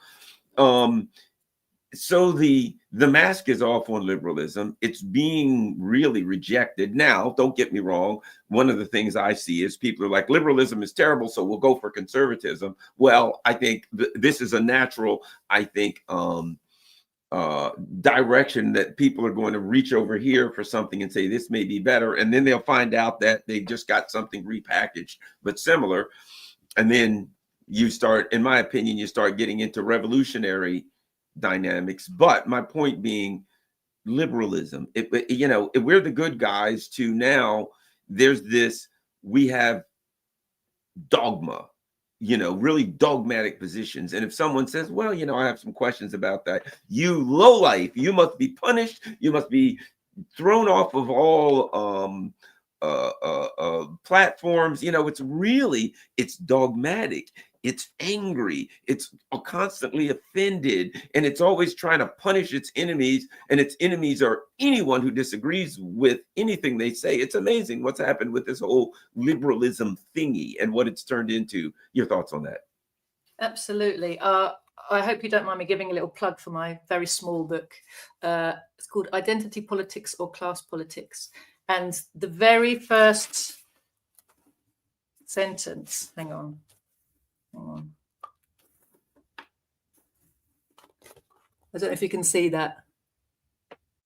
So the mask is off on liberalism. It's being really rejected. Now, don't get me wrong. One of the things I see is people are like, liberalism is terrible, so we'll go for conservatism. Well, I think this is a natural, I think, direction that people are going to reach over here for something and say this may be better, and then they'll find out that they just got something repackaged but similar, and then you start, in my opinion, you start getting into revolutionary dynamics. But my point being, liberalism, you know, we're the good guys to now there's this, we have dogma, you know, really dogmatic positions. And if someone says, well, you know, I have some questions about that, you lowlife, you must be punished, you must be thrown off of all platforms. You know, it's dogmatic, it's angry, it's constantly offended, and it's always trying to punish its enemies, and its enemies are anyone who disagrees with anything they say. It's amazing what's happened with this whole liberalism thingy and what it's turned into. Your thoughts on that? Absolutely. I hope you don't mind me giving a little plug for my very small book. It's called Identity Politics or Class Politics. And the very first sentence, hang on. I don't know if you can see that.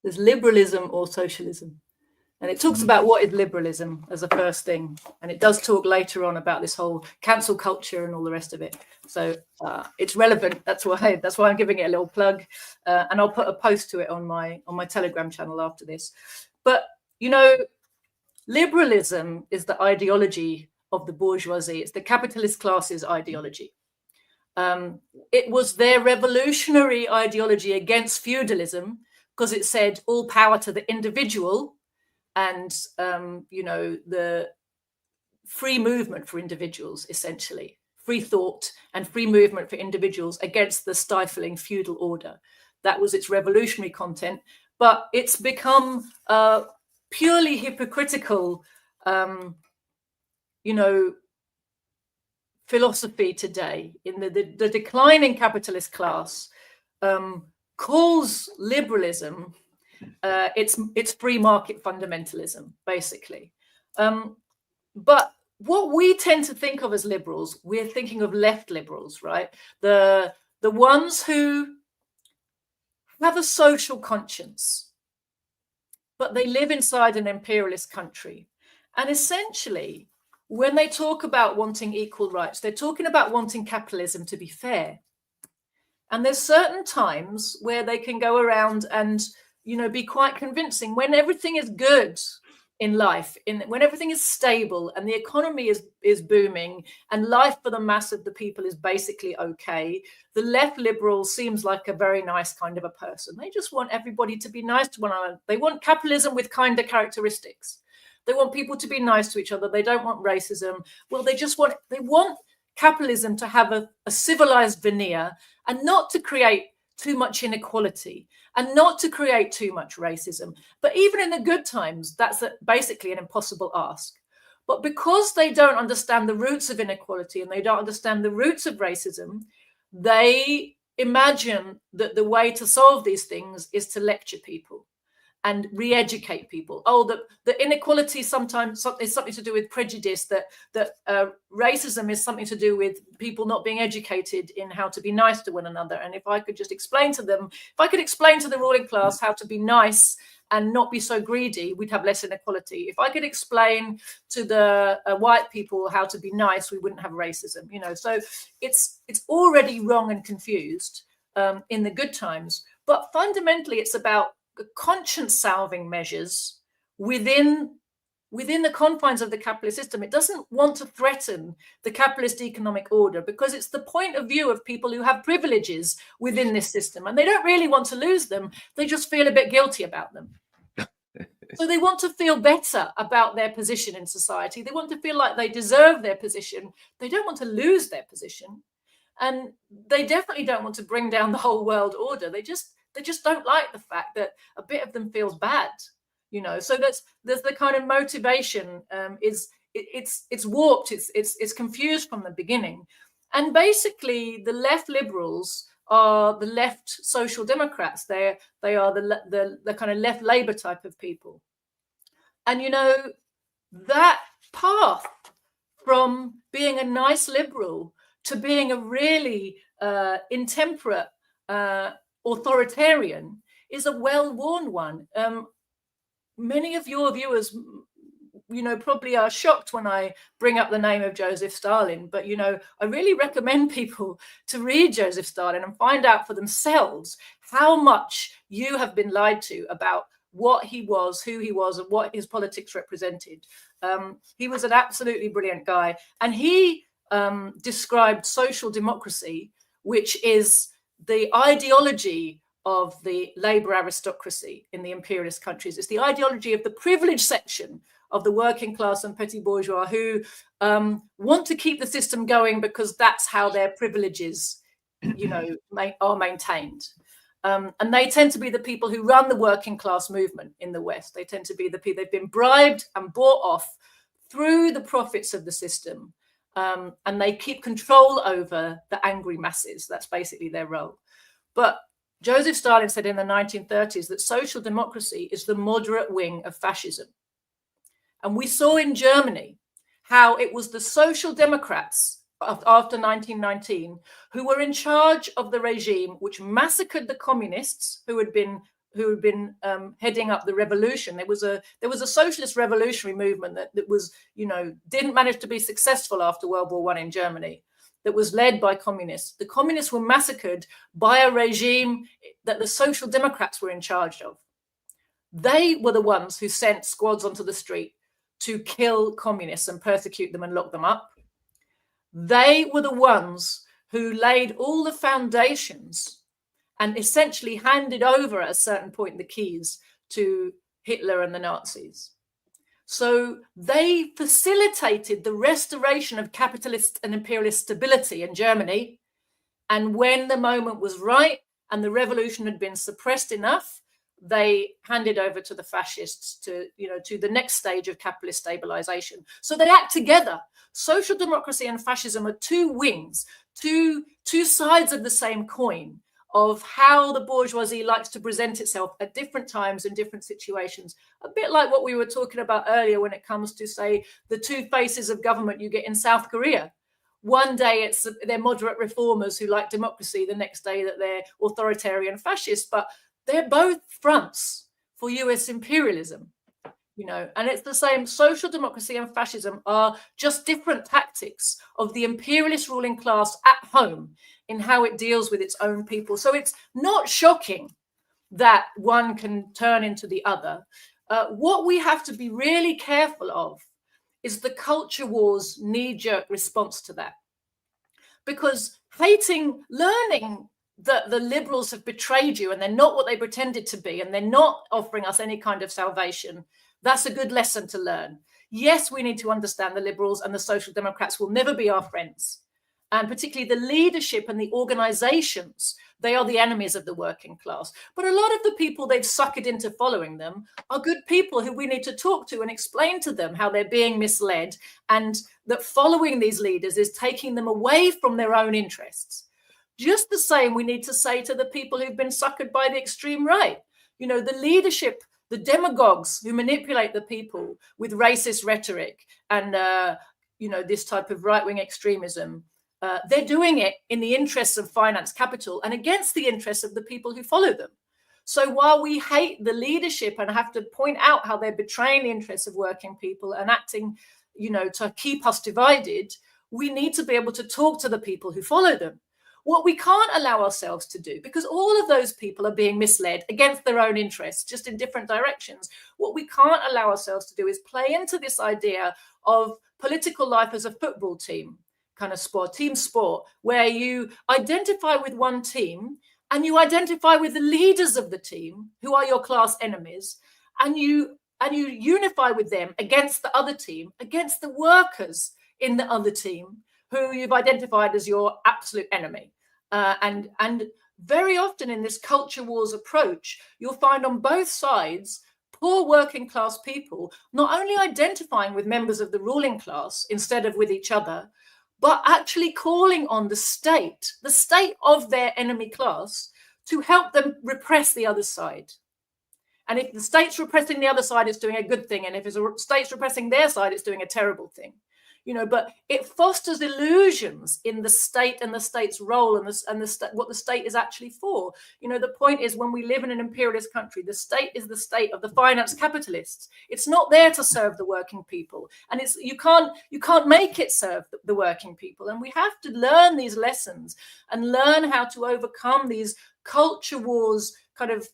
There's liberalism or socialism. And it talks about what is liberalism as a first thing. And it does talk later on about this whole cancel culture and all the rest of it. So it's relevant. That's why I'm giving it a little plug. And I'll put a post to it on my Telegram channel after this. But, you know, liberalism is the ideology of the bourgeoisie. It's the capitalist class's ideology. It was their revolutionary ideology against feudalism, because it said all power to the individual, and you know, the free movement for individuals, essentially free thought and free movement for individuals against the stifling feudal order. That was its revolutionary content, but it's become purely hypocritical, you know, philosophy today. In the declining capitalist class calls liberalism it's free market fundamentalism, basically. But what we tend to think of as liberals, we're thinking of left liberals, right? The ones who have a social conscience, but they live inside an imperialist country. And essentially, when they talk about wanting equal rights, they're talking about wanting capitalism to be fair. And there's certain times where they can go around and, you know, be quite convincing. When everything is good in life, when everything is stable and the economy is booming and life for the mass of the people is basically okay, the left liberal seems like a very nice kind of a person. They just want everybody to be nice to one another. They want capitalism with kinder characteristics. They want people to be nice to each other. They don't want racism. Well, they want capitalism to have a civilized veneer and not to create too much inequality and not to create too much racism. But even in the good times, that's basically an impossible ask. But because they don't understand the roots of inequality and they don't understand the roots of racism, they imagine that the way to solve these things is to lecture people and re-educate people. Oh, the inequality sometimes is something to do with prejudice, that racism is something to do with people not being educated in how to be nice to one another. And if I could just explain to them, if I could explain to the ruling class how to be nice and not be so greedy, we'd have less inequality. If I could explain to the white people how to be nice, we wouldn't have racism. You know, so it's already wrong and confused in the good times. But fundamentally, it's about conscience salving measures within the confines of the capitalist system. It doesn't want to threaten the capitalist economic order because it's the point of view of people who have privileges within this system, and they don't really want to lose them. They just feel a bit guilty about them. So they want to feel better about their position in society. They want to feel like they deserve their position. They don't want to lose their position, and they definitely don't want to bring down the whole world order. They just don't like the fact that a bit of them feels bad, you know. So there's the kind of motivation is it's warped, it's confused from the beginning. And basically the left liberals are the left social democrats. They are the kind of left Labour type of people. And you know, that path from being a nice liberal to being a really intemperate authoritarian is a well-worn one. Many of your viewers, you know, probably are shocked when I bring up the name of Joseph Stalin, but you know, I really recommend people to read Joseph Stalin and find out for themselves how much you have been lied to about what he was, who he was, and what his politics represented. He was an absolutely brilliant guy, and he described social democracy, which is the ideology of the Labour aristocracy in the imperialist countries. It's the ideology of the privileged section of the working class and petit bourgeois who want to keep the system going because that's how their privileges, you know, are maintained. And they tend to be the people who run the working class movement in the West. They tend to be the people, they've been bribed and bought off through the profits of the system. And they keep control over the angry masses. That's basically their role. But Joseph Stalin said in the 1930s that social democracy is the moderate wing of fascism. And we saw in Germany how it was the social democrats after 1919 who were in charge of the regime which massacred the communists who had been heading up the revolution. There was a socialist revolutionary movement that was, you know, didn't manage to be successful after World War I in Germany, that was led by communists. The communists were massacred by a regime that the social democrats were in charge of. They were the ones who sent squads onto the street to kill communists and persecute them and lock them up. They were the ones who laid all the foundations and essentially handed over at a certain point the keys to Hitler and the Nazis. So they facilitated the restoration of capitalist and imperialist stability in Germany. And when the moment was right and the revolution had been suppressed enough, they handed over to the fascists to, you know, to the next stage of capitalist stabilization. So they act together. Social democracy and fascism are two wings, two sides of the same coin of how the bourgeoisie likes to present itself at different times in different situations. A bit like what we were talking about earlier when it comes to, say, the two faces of government you get in South Korea. One day they're moderate reformers who like democracy, the next day that they're authoritarian fascists, but they're both fronts for US imperialism, you know, and it's the same. Social democracy and fascism are just different tactics of the imperialist ruling class at home in how it deals with its own people. So it's not shocking that one can turn into the other. What we have to be really careful of is the culture war's knee-jerk response to that. Because learning that the liberals have betrayed you and they're not what they pretended to be and they're not offering us any kind of salvation, that's a good lesson to learn. Yes, we need to understand the liberals and the social democrats will never be our friends. And particularly the leadership and the organizations, they are the enemies of the working class. But a lot of the people they've suckered into following them are good people who we need to talk to and explain to them how they're being misled and that following these leaders is taking them away from their own interests. Just the same, we need to say to the people who've been suckered by the extreme right, you know, the leadership, the demagogues who manipulate the people with racist rhetoric and, you know, this type of right-wing extremism. They're doing it in the interests of finance capital and against the interests of the people who follow them. So while we hate the leadership and have to point out how they're betraying the interests of working people and acting, you know, to keep us divided, we need to be able to talk to the people who follow them. What we can't allow ourselves to do, because all of those people are being misled against their own interests, just in different directions. What we can't allow ourselves to do is play into this idea of political life as a football team kind of sport, team sport, where you identify with one team and you identify with the leaders of the team who are your class enemies, and you unify with them against the other team, against the workers in the other team who you've identified as your absolute enemy. And very often in this culture wars approach, you'll find on both sides poor working class people not only identifying with members of the ruling class instead of with each other, but actually calling on the state of their enemy class, to help them repress the other side. And if the state's repressing the other side, it's doing a good thing. And if the state's repressing their side, it's doing a terrible thing. But it fosters illusions in the state and the state's role and what the state is actually for. The point is, when we live in an imperialist country, the state is the state of the finance capitalists. It's not there to serve the working people, and you can't make it serve the working people. And we have to learn these lessons and learn how to overcome these culture wars kind of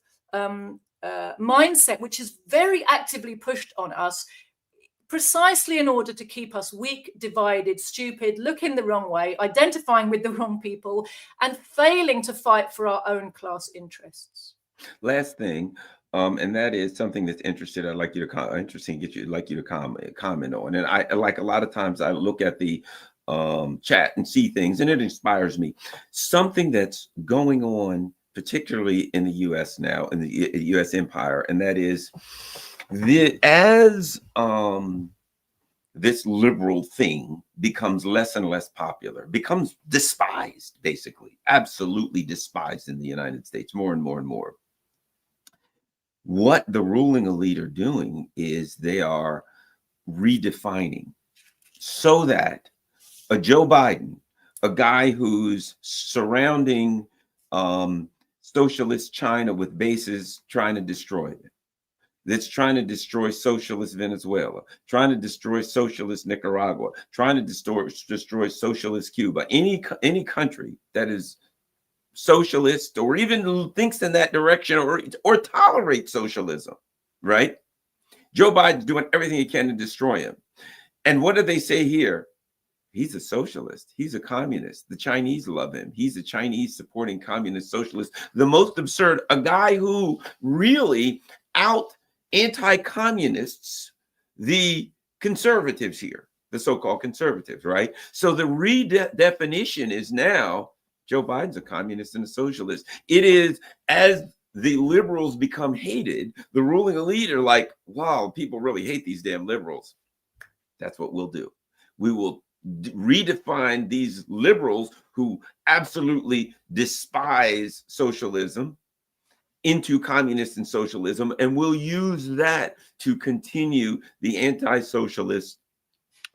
mindset, which is very actively pushed on us, precisely in order to keep us weak, divided, stupid, looking the wrong way, identifying with the wrong people, and failing to fight for our own class interests. Last thing, and that is something that's interesting. I'd like you to comment on. And I like, a lot of times I look at the chat and see things, and it inspires me. Something that's going on, particularly in the U.S. now, in the U.S. empire, and that is as this liberal thing becomes less and less popular, becomes despised, basically, absolutely despised in the United States, more and more and more. What the ruling elite are doing is they are redefining, so that a Joe Biden, a guy who's surrounding socialist China with bases trying to destroy it, that's trying to destroy socialist Venezuela, trying to destroy socialist Nicaragua, trying to destroy socialist Cuba, any country that is socialist or even thinks in that direction or tolerates socialism, right? Joe Biden's doing everything he can to destroy him. And what do they say here? He's a socialist. He's a communist. The Chinese love him. He's a Chinese supporting communist socialist. The most absurd, a guy who really anti-communists, the conservatives here, the so-called conservatives, right? So the redefinition is now Joe Biden's a communist and a socialist. It is, as the liberals become hated, the ruling elite are like, wow, people really hate these damn liberals. That's what we'll do. We will redefine these liberals who absolutely despise socialism into communist and socialism, and we'll use that to continue the anti-socialist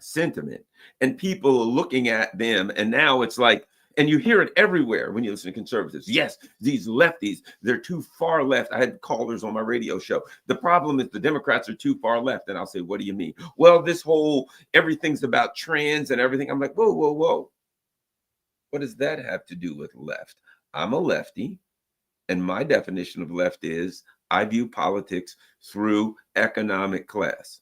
sentiment. And people are looking at them, and now it's like, and you hear it everywhere when you listen to conservatives. Yes, these lefties, they're too far left. I had callers on my radio show. The problem is the Democrats are too far left. And I'll say, what do you mean? Well, this whole, everything's about trans and everything. I'm like, whoa, whoa, whoa. What does that have to do with left? I'm a lefty. And my definition of left is I view politics through economic class.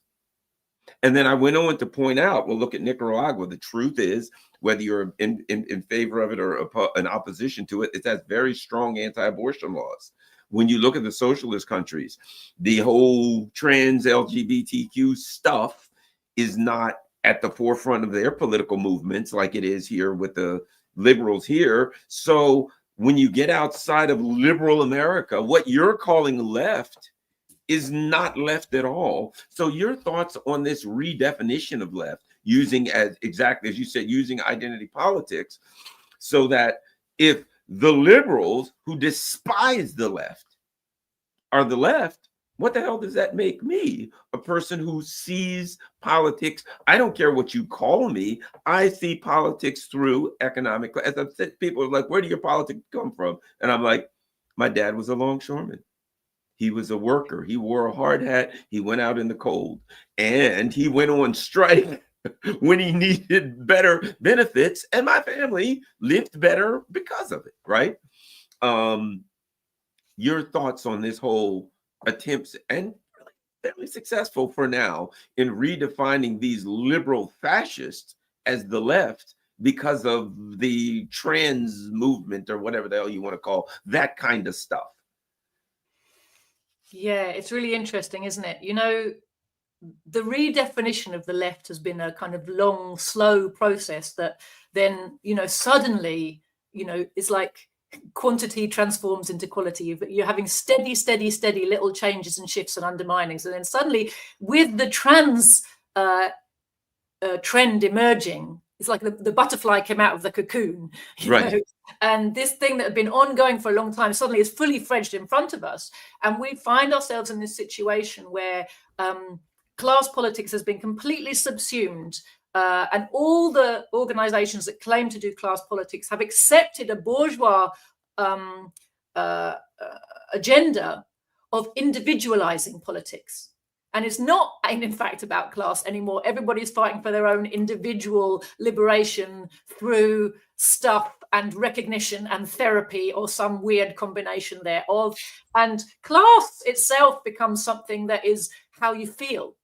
And then I went on to point out, well, look at Nicaragua. The truth is, whether you're in favor of it or in opposition to it, it has very strong anti-abortion laws. When you look at the socialist countries, the whole trans LGBTQ stuff is not at the forefront of their political movements like it is here with the liberals here. So when you get outside of liberal America, what you're calling left is not left at all. So your thoughts on this redefinition of left, using, as exactly as you said, using identity politics, so that if the liberals who despise the left are the left, what the hell does that make me? A person who sees politics, I don't care what you call me, I see politics through economic. As I've said, people are like, where do your politics come from? And I'm like, my dad was a longshoreman. He was a worker. He wore a hard hat. He went out in the cold, and he went on strike when he needed better benefits, and my family lived better because of it, right? Your thoughts on this whole attempts, and fairly successful for now, in redefining these liberal fascists as the left because of the trans movement or whatever the hell you want to call that kind of stuff. Yeah, it's really interesting, isn't it? The redefinition of the left has been a kind of long, slow process that then, suddenly, it's like quantity transforms into quality. You're having steady little changes and shifts and underminings. And then suddenly, with the trans trend emerging, it's like the butterfly came out of the cocoon, you know, and this thing that had been ongoing for a long time suddenly is fully fledged in front of us. And we find ourselves in this situation where class politics has been completely subsumed. And all the organizations that claim to do class politics have accepted a bourgeois agenda of individualizing politics. And it's not, in fact, about class anymore. Everybody's fighting for their own individual liberation through stuff and recognition and therapy, or some weird combination thereof. And class itself becomes something that is how you feel.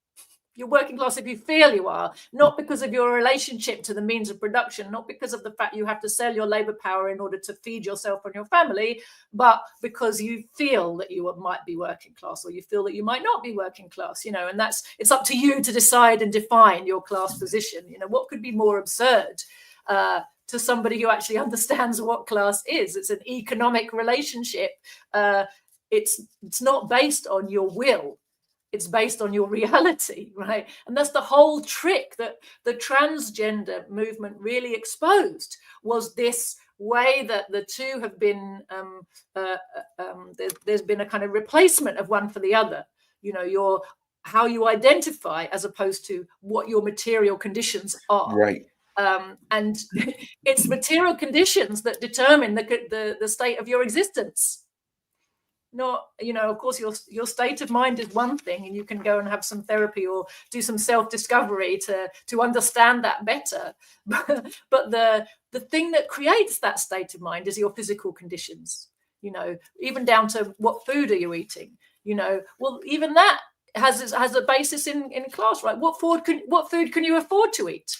You're working class if you feel you are, not because of your relationship to the means of production, not because of the fact you have to sell your labor power in order to feed yourself and your family, but because you feel that you might be working class, or you feel that you might not be working class, you know, and it's up to you to decide and define your class position. You know, what could be more absurd to somebody who actually understands what class is? It's an economic relationship. It's not based on your will. It's based on your reality, right? And that's the whole trick that the transgender movement really exposed, was this way that the two have been, there's been a kind of replacement of one for the other. You know, how you identify as opposed to what your material conditions are. Right. And it's material conditions that determine the state of your existence. Not, you know, of course, your state of mind is one thing, and you can go and have some therapy or do some self-discovery to understand that better. But the thing that creates that state of mind is your physical conditions. You know, even down to what food are you eating? You know, well, even that has a basis in class, right? What food can you afford to eat?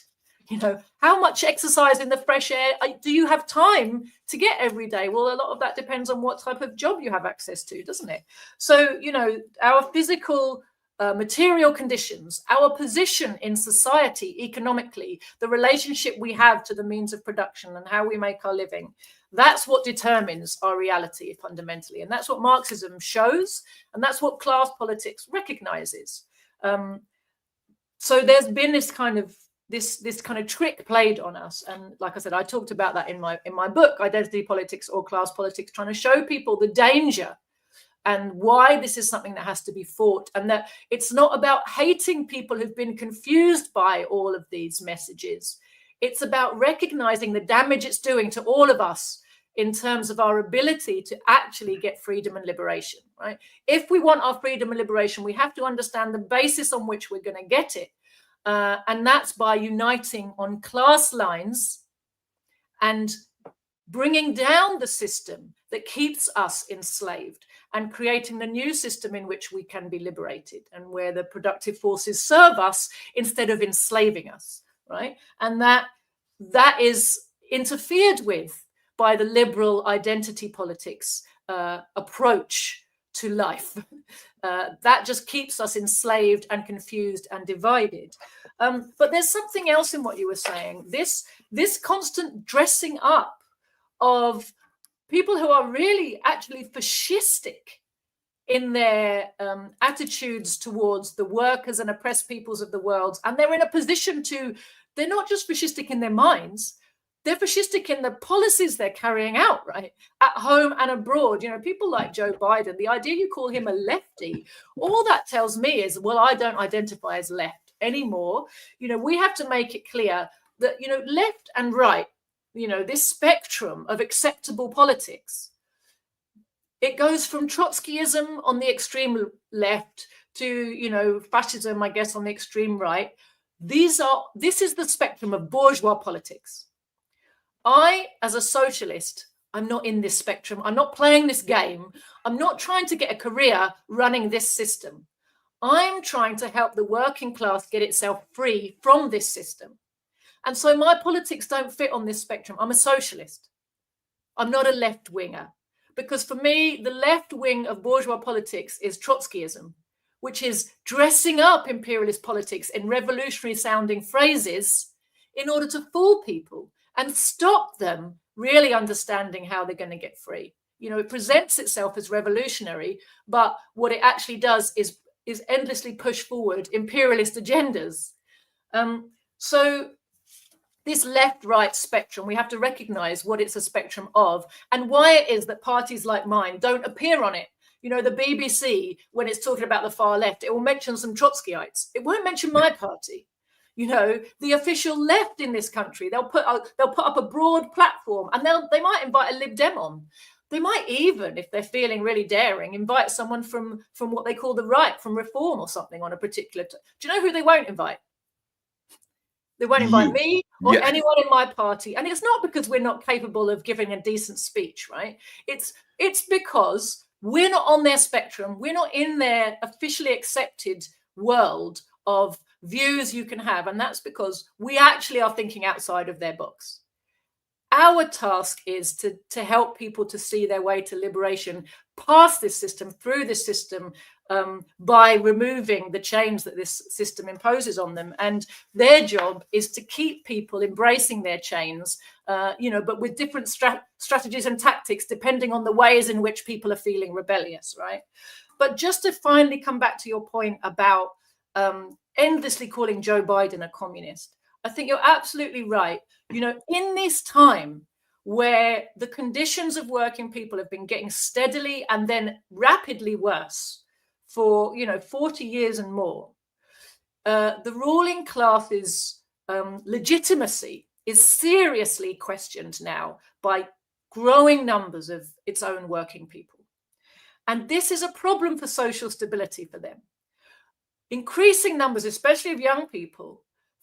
You know, how much exercise in the fresh air do you have time to get every day? Well, a lot of that depends on what type of job you have access to, doesn't it? So, you know, our physical material conditions, our position in society economically, the relationship we have to the means of production and how we make our living, that's what determines our reality fundamentally. And that's what Marxism shows, and that's what class politics recognizes. So there's been this kind of trick played on us, and like I said, I talked about that in my book, Identity Politics or Class Politics, trying to show people the danger and why this is something that has to be fought, and that it's not about hating people who've been confused by all of these messages. It's about recognizing the damage it's doing to all of us in terms of our ability to actually get freedom and liberation, right? If we want our freedom and liberation, we have to understand the basis on which we're going to get it. And that's by uniting on class lines and bringing down the system that keeps us enslaved, and creating the new system in which we can be liberated, and where the productive forces serve us instead of enslaving us, right? And that is interfered with by the liberal identity politics approach to life. That just keeps us enslaved and confused and divided. But there's something else in what you were saying. This constant dressing up of people who are really actually fascistic in their attitudes towards the workers and oppressed peoples of the world. And they're in a position they're not just fascistic in their minds, they're fascistic in the policies they're carrying out, right? At home and abroad. You know, people like Joe Biden, the idea you call him a lefty, all that tells me is, well, I don't identify as left anymore. You know, we have to make it clear that, you know, left and right, you know, this spectrum of acceptable politics, it goes from Trotskyism on the extreme left to, you know, fascism, I guess, on the extreme right. This is the spectrum of bourgeois politics. I, as a socialist, I'm not in this spectrum. I'm not playing this game. I'm not trying to get a career running this system. I'm trying to help the working class get itself free from this system. And so my politics don't fit on this spectrum. I'm a socialist. I'm not a left winger. Because for me, the left wing of bourgeois politics is Trotskyism, which is dressing up imperialist politics in revolutionary sounding phrases in order to fool people and stop them really understanding how they're going to get free. You know, it presents itself as revolutionary, but what it actually does is endlessly push forward imperialist agendas. So this left-right spectrum, we have to recognize what it's a spectrum of and why it is that parties like mine don't appear on it. You know, the BBC, when it's talking about the far left, it will mention some Trotskyites. It won't mention my party. You know, the official left in this country, they'll put up a broad platform, and they might invite a Lib Dem on. They might even, if they're feeling really daring, invite someone from what they call the right, from Reform or something on a particular. Do you know who they won't invite? They won't invite me or anyone in my party. And it's not because we're not capable of giving a decent speech, right? It's because we're not on their spectrum. We're not in their officially accepted world of views you can have. And that's because we actually are thinking outside of their box. Our task is to help people to see their way to liberation past this system, through this system, by removing the chains that this system imposes on them. And their job is to keep people embracing their chains, you know, but with different strategies and tactics, depending on the ways in which people are feeling rebellious, right? But just to finally come back to your point about endlessly calling Joe Biden a communist, I think you're absolutely right. You know, in this time where the conditions of working people have been getting steadily and then rapidly worse for, you know, 40 years and more, the ruling class's legitimacy is seriously questioned now by growing numbers of its own working people. And this is a problem for social stability for them. Increasing numbers, especially of young people,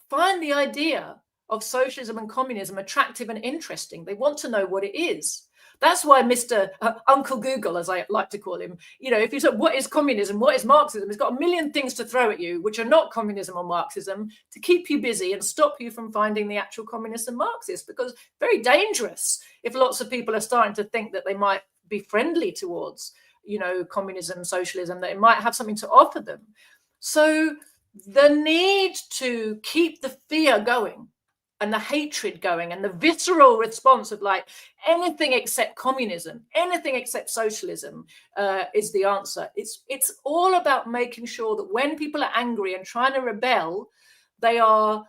find the idea of socialism and communism attractive and interesting. They want to know what it is. That's why Mr. Uncle Google, as I like to call him, you know, if you say, what is communism? What is Marxism? He's got a million things to throw at you, which are not communism or Marxism, to keep you busy and stop you from finding the actual communists and Marxists, because very dangerous if lots of people are starting to think that they might be friendly towards, you know, communism, socialism, that it might have something to offer them. So the need to keep the fear going and the hatred going and the visceral response of like anything except communism, anything except socialism is the answer. It's all about making sure that when people are angry and trying to rebel, they are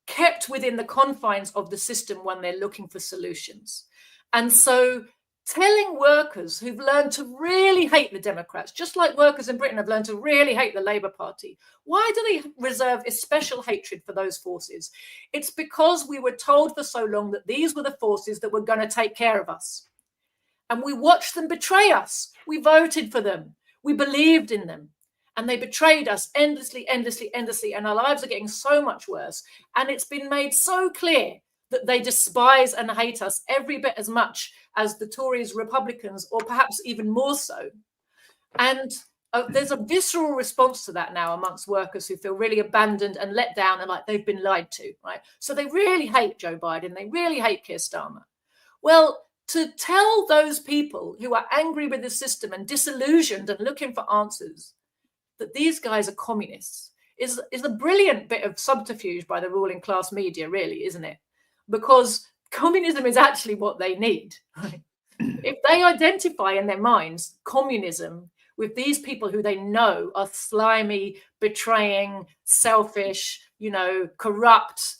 kept within the confines of the system when they're looking for solutions. And so telling workers who've learned to really hate the Democrats, just like workers in Britain have learned to really hate the Labour Party, why do they reserve a special hatred for those forces? It's because we were told for so long that these were the forces that were going to take care of us. And we watched them betray us. We voted for them. We believed in them. And they betrayed us endlessly, endlessly, endlessly. And our lives are getting so much worse. And it's been made so clear that they despise and hate us every bit as much as the Tories, Republicans, or perhaps even more so. And there's a visceral response to that now amongst workers who feel really abandoned and let down and like they've been lied to, right? So they really hate Joe Biden. They really hate Keir Starmer. Well, to tell those people who are angry with the system and disillusioned and looking for answers that these guys are communists is a brilliant bit of subterfuge by the ruling class media, really, isn't it? Because communism is actually what they need. Right? If they identify in their minds communism with these people who they know are slimy, betraying, selfish, you know, corrupt,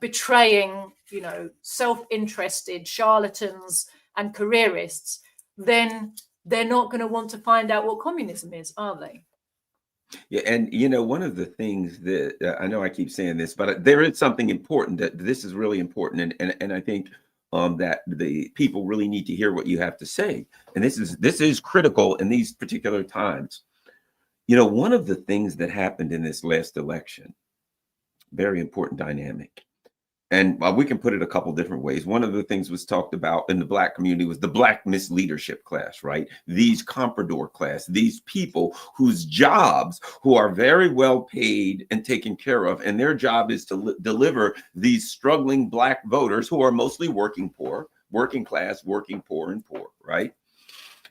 betraying, you know, self-interested charlatans and careerists, then they're not going to want to find out what communism is, are they? Yeah, and you know, one of the things that I know I keep saying this, but there is something important that this is really important, and I think that the people really need to hear what you have to say, and this is critical in these particular times. You know, one of the things that happened in this last election, very important dynamic, and we can put it a couple different ways. One of the things was talked about in the Black community was the Black misleadership class, right? These comprador class, these people whose jobs, who are very well paid and taken care of, and their job is to deliver these struggling Black voters who are mostly working poor, working class, working poor and poor, right?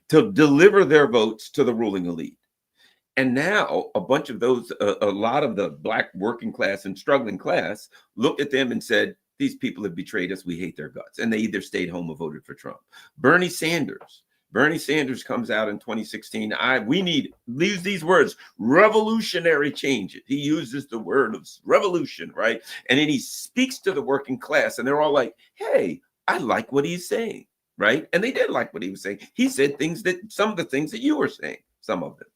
To deliver their votes to the ruling elite. And now a bunch of those, a lot of the Black working class and struggling class looked at them and said, these people have betrayed us. We hate their guts. And they either stayed home or voted for Trump. Bernie Sanders comes out in 2016. We need, use these words, revolutionary changes. He uses the word of revolution, right? And then he speaks to the working class, and they're all like, hey, I like what he's saying, right? And they did like what he was saying. He said things that, some of the things that you were saying, some of them.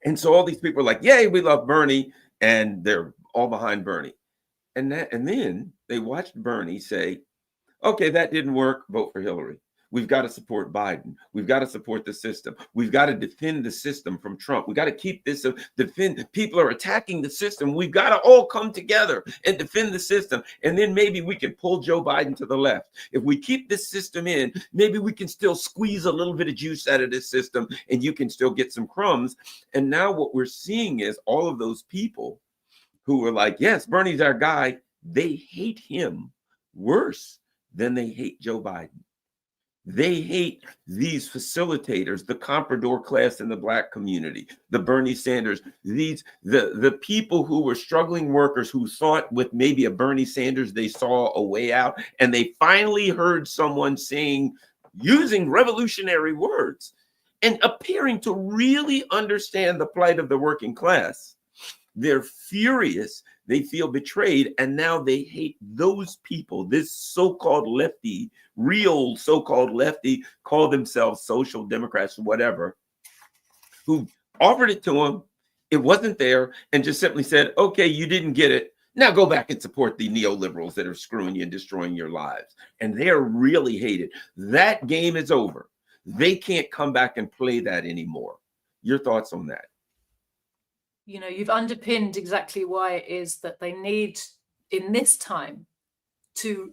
And so all these people are like, yay, we love Bernie, and they're all behind Bernie. And then they watched Bernie say, okay, that didn't work, vote for Hillary. We've got to support Biden. We've got to support the system. We've got to defend the system from Trump. We've got to keep this, defend. People are attacking the system. We've got to all come together and defend the system. And then maybe we can pull Joe Biden to the left. If we keep this system in, maybe we can still squeeze a little bit of juice out of this system and you can still get some crumbs. And now what we're seeing is all of those people who are like, yes, Bernie's our guy. They hate him worse than they hate Joe Biden. They hate these facilitators, the comprador class in the Black community, the Bernie Sanders, the people who were struggling workers who thought with maybe a Bernie Sanders, they saw a way out, and they finally heard someone saying, using revolutionary words and appearing to really understand the plight of the working class. They're furious. They feel betrayed. And now they hate those people, this so-called lefty, real so-called lefty, call themselves social democrats, whatever, who offered it to them. It wasn't there and just simply said, okay, you didn't get it. Now go back and support the neoliberals that are screwing you and destroying your lives. And they're really hated. That game is over. They can't come back and play that anymore. Your thoughts on that? You know, you've underpinned exactly why it is that they need, in this time, to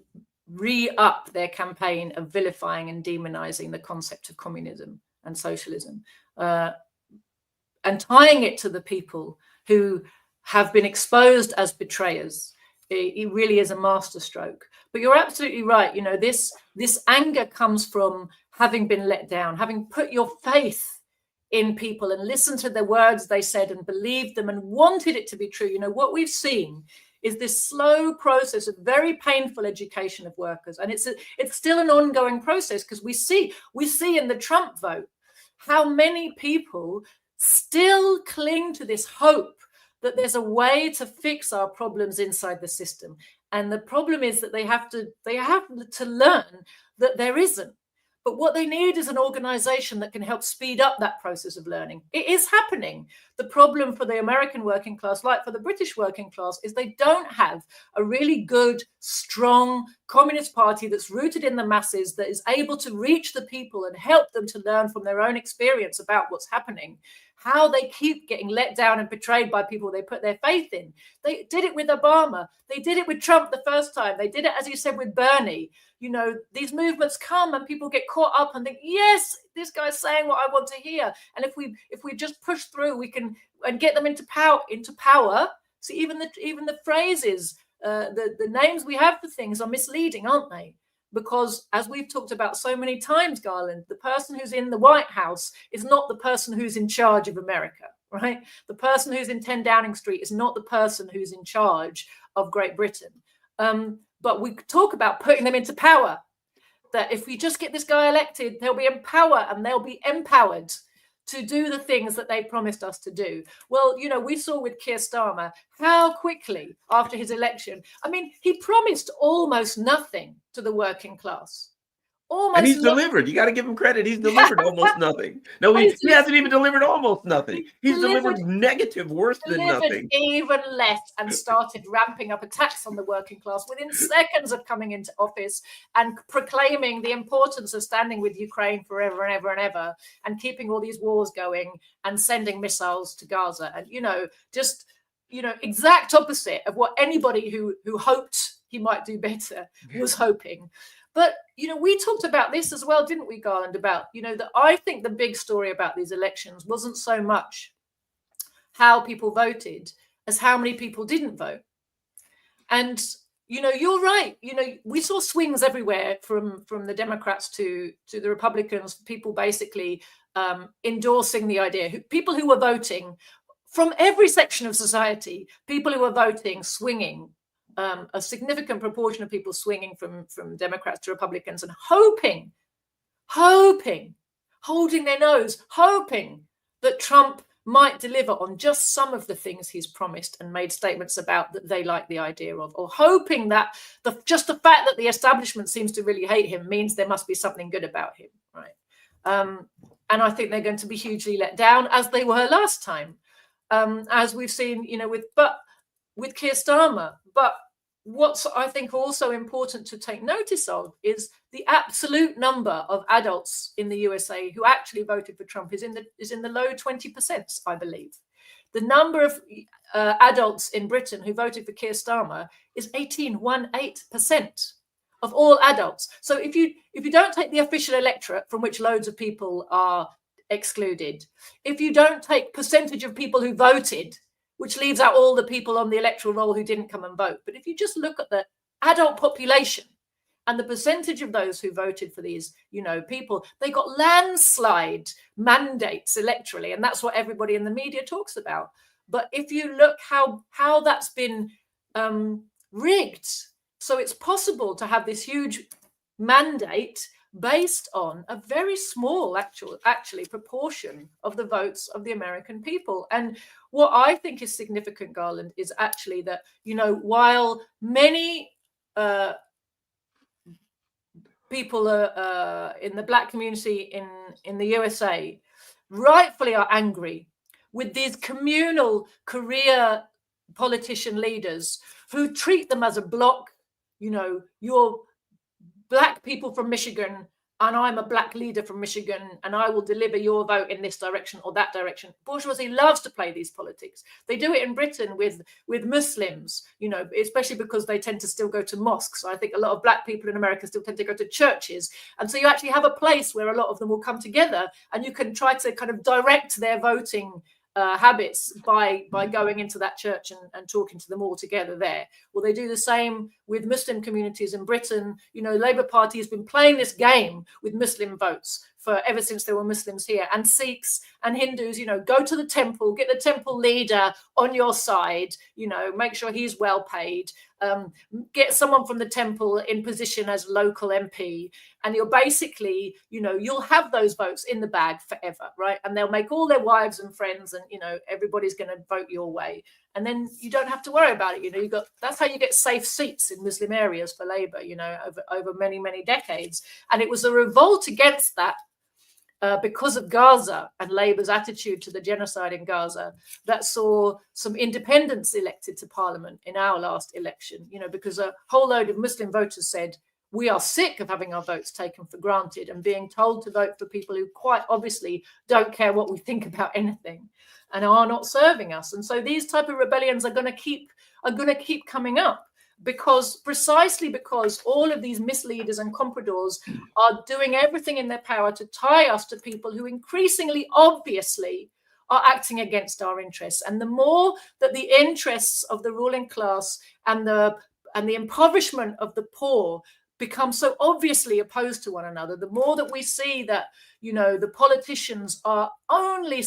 re-up their campaign of vilifying and demonizing the concept of communism and socialism, and tying it to the people who have been exposed as betrayers. It really is a masterstroke. But you're absolutely right. You know, this anger comes from having been let down, having put your faith in people and listened to the words they said and believed them and wanted it to be true. You know, what we've seen is this slow process of very painful education of workers. And it's still an ongoing process, because we see in the Trump vote how many people still cling to this hope that there's a way to fix our problems inside the system. And the problem is that they have to learn that there isn't. But what they need is an organization that can help speed up that process of learning. It is happening. The problem for the American working class, like for the British working class, is they don't have a really good, strong communist party that's rooted in the masses, that is able to reach the people and help them to learn from their own experience about what's happening, how they keep getting let down and betrayed by people they put their faith in. They did it with Obama. They did it with Trump the first time. They did it, as you said, with Bernie. You know, these movements come and people get caught up and think, yes, this guy's saying what I want to hear. And if we just push through, we can and get them into power. See, even the phrases, the names we have for things are misleading, aren't they? Because as we've talked about so many times, Garland, the person who's in the White House is not the person who's in charge of America, right? The person who's in 10 Downing Street is not the person who's in charge of Great Britain. But we talk about putting them into power, that if we just get this guy elected, they'll be in power and they'll be empowered to do the things that they promised us to do. Well, you know, we saw with Keir Starmer how quickly after his election, I mean, he promised almost nothing to the working class. And he's delivered. You got to give him credit. He's delivered almost nothing. No, he hasn't even delivered almost nothing. He's delivered negative, worse than nothing. Even less, and started ramping up attacks on the working class within seconds of coming into office and proclaiming the importance of standing with Ukraine forever and ever and ever, and keeping all these wars going and sending missiles to Gaza. And, you know, just, you know, exact opposite of what anybody who hoped he might do better was hoping. But, you know, we talked about this as well, didn't we, Garland, about, you know, that I think the big story about these elections wasn't so much how people voted as how many people didn't vote. And, you know, you're right. You know, we saw swings everywhere from the Democrats to the Republicans, people basically endorsing the idea, people who were voting from every section of society, people who were voting, swinging a significant proportion of people swinging from Democrats to Republicans and hoping, holding their nose, hoping that Trump might deliver on just some of the things he's promised and made statements about that they like the idea of, or hoping that just the fact that the establishment seems to really hate him means there must be something good about him, right? And I think they're going to be hugely let down, as they were last time, as we've seen, with Keir Starmer. But what's, I think, also important to take notice of is the absolute number of adults in the USA who actually voted for Trump is in the low 20%, I believe. The number of adults in Britain who voted for Keir Starmer is 18% of all adults. So if you don't take the official electorate, from which loads of people are excluded, if you don't take percentage of people who voted, which leaves out all the people on the electoral roll who didn't come and vote, but if you just look at the adult population and the percentage of those who voted for these, people, they got landslide mandates electorally, and that's what everybody in the media talks about. But if you look how that's been rigged, so it's possible to have this huge mandate based on a very small actually proportion of the votes of the American people. And what I think is significant, Garland, is actually that, while many people in the Black community in the USA rightfully are angry with these communal career politician leaders who treat them as a block. You're Black people from Michigan, and I'm a Black leader from Michigan, and I will deliver your vote in this direction or that direction. Bourgeoisie loves to play these politics. They do it in Britain with Muslims, especially because they tend to still go to mosques. I think a lot of Black people in America still tend to go to churches. And so you actually have a place where a lot of them will come together, and you can try to kind of direct their voting habits by going into that church and talking to them all together there. Well, they do the same with Muslim communities in Britain. Labour Party has been playing this game with Muslim votes for ever since there were Muslims here, and Sikhs and Hindus, go to the temple, get the temple leader on your side, make sure he's well paid, get someone from the temple in position as local MP, and you're basically, you'll have those votes in the bag forever, right? And they'll make all their wives and friends, and everybody's going to vote your way, and then you don't have to worry about it. That's how you get safe seats in Muslim areas for Labour, over many, many decades. And it was a revolt against that, because of Gaza and Labour's attitude to the genocide in Gaza, that saw some independents elected to Parliament in our last election, because a whole load of Muslim voters said, we are sick of having our votes taken for granted and being told to vote for people who quite obviously don't care what we think about anything and are not serving us. And so these type of rebellions are going to keep coming up, precisely because all of these misleaders and compradors are doing everything in their power to tie us to people who increasingly, obviously, are acting against our interests. And the more that the interests of the ruling class and the impoverishment of the poor become so obviously opposed to one another, the more that we see that, the politicians are only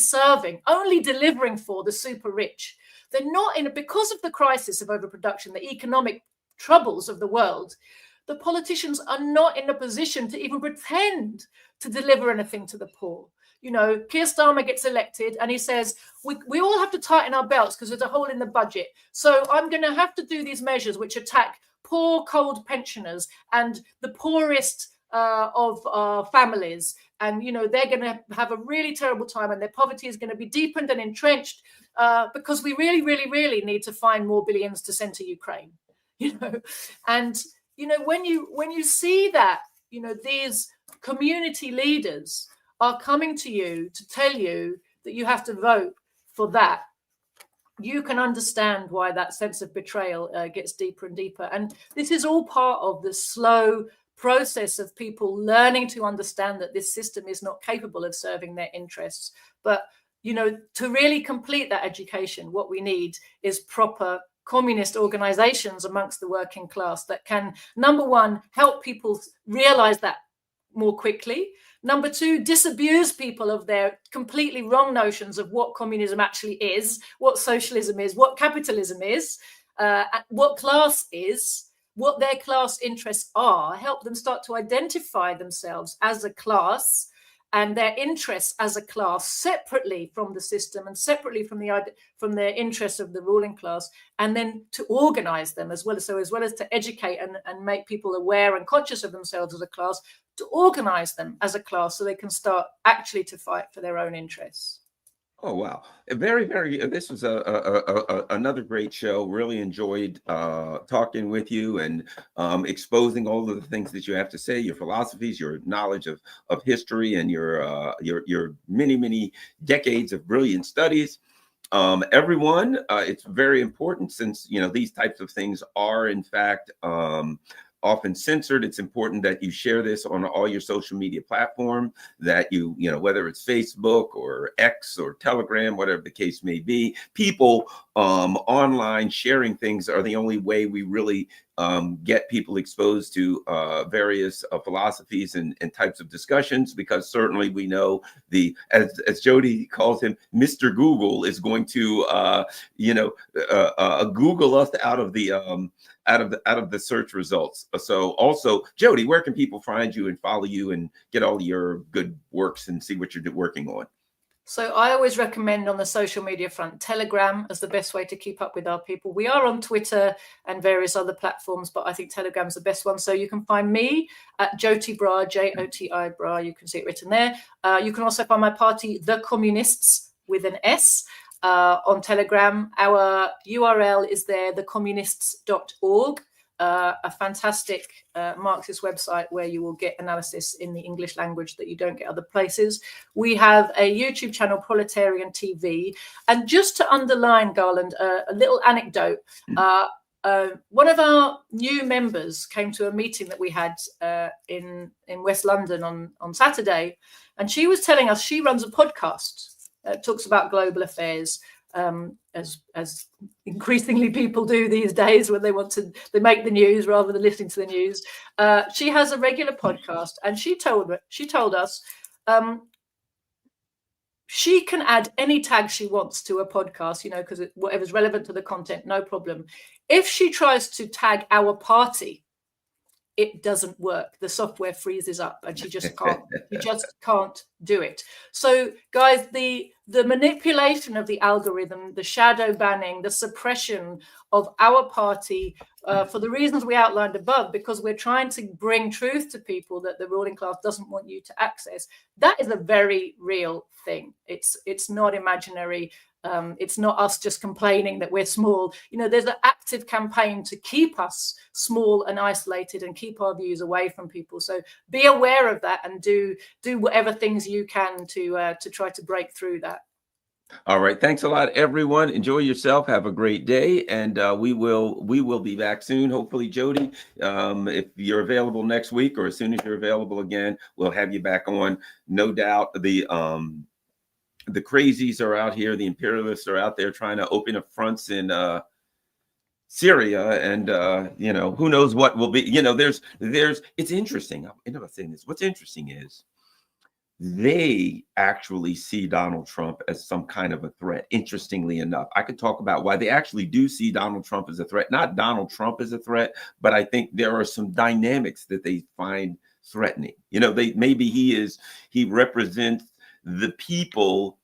delivering for the super rich. They're not because of the crisis of overproduction, the economic troubles of the world, the politicians are not in a position to even pretend to deliver anything to the poor. Keir Starmer gets elected and he says, we all have to tighten our belts because there's a hole in the budget. So I'm going to have to do these measures which attack poor, cold pensioners and the poorest of families. And, they're going to have a really terrible time, and their poverty is going to be deepened and entrenched because we really, really, really need to find more billions to send to Ukraine. And, when you see that, these community leaders are coming to you to tell you that you have to vote for that, you can understand why that sense of betrayal gets deeper and deeper. And this is all part of the slow process of people learning to understand that this system is not capable of serving their interests. But, to really complete that education, what we need is proper communist organizations amongst the working class that can, number one, help people realize that more quickly. Number two, disabuse people of their completely wrong notions of what communism actually is, what socialism is, what capitalism is. what class is, what their class interests are, help them start to identify themselves as a class and their interests as a class separately from the system and separately from their interests of the ruling class, and then to organize them as well as to educate and make people aware and conscious of themselves as a class, to organize them as a class so they can start actually to fight for their own interests. Oh, wow. This was another great show. Really enjoyed talking with you and exposing all of the things that you have to say, your philosophies, your knowledge of history, and your many decades of brilliant studies. Everyone, it's very important, since, you know, these types of things are in fact often censored. It's important that you share this on all your social media platform, that you know, whether it's Facebook or X or Telegram, whatever the case may be, people online sharing things are the only way we really get people exposed to various philosophies and types of discussions, because certainly we know as Joti calls him, Mr. Google is going to Google us out of the search results. So also, Joti, where can people find you and follow you and get all your good works and see what you're working on? So I always recommend on the social media front, Telegram as the best way to keep up with our people. We are on Twitter and various other platforms, but I think Telegram's the best one. So you can find me at Joti Brar, Joti Brar. You can see it written there. You can also find my party, The Communists, with an S, on Telegram. Our URL is there, thecommunists.org. A fantastic Marxist website where you will get analysis in the English language that you don't get other places. We have a YouTube channel, Proletarian TV. And just to underline, Garland, a little anecdote. One of our new members came to a meeting that we had in West London on Saturday, and she was telling us she runs a podcast that talks about global affairs. As increasingly people do these days when they make the news rather than listening to the news. She has a regular podcast, and she told us she can add any tag she wants to a podcast, you know, because whatever's relevant to the content, no problem. If she tries to tag our party, it doesn't work. The software freezes up, and she just can't. You just can't do it. So, guys, the manipulation of the algorithm, the shadow banning, the suppression of our party, for the reasons we outlined above, because we're trying to bring truth to people that the ruling class doesn't want you to access. That is a very real thing. It's not imaginary. It's not us just complaining that we're small. You know, there's an active campaign to keep us small and isolated and keep our views away from people. So be aware of that and do whatever things you can to try to break through that. All right. Thanks a lot, everyone. Enjoy yourself. Have a great day. And we will be back soon. Hopefully, Joti, if you're available next week or as soon as you're available again, we'll have you back on. No doubt the crazies are out here. The imperialists are out there trying to open up fronts in Syria, and you know, who knows what will be. You know, it's interesting. I'm not saying this. What's interesting is they actually see Donald Trump as some kind of a threat. Interestingly enough, I could talk about why they actually do see Donald Trump as a threat. Not Donald Trump as a threat, but I think there are some dynamics that they find threatening. You know, he represents the people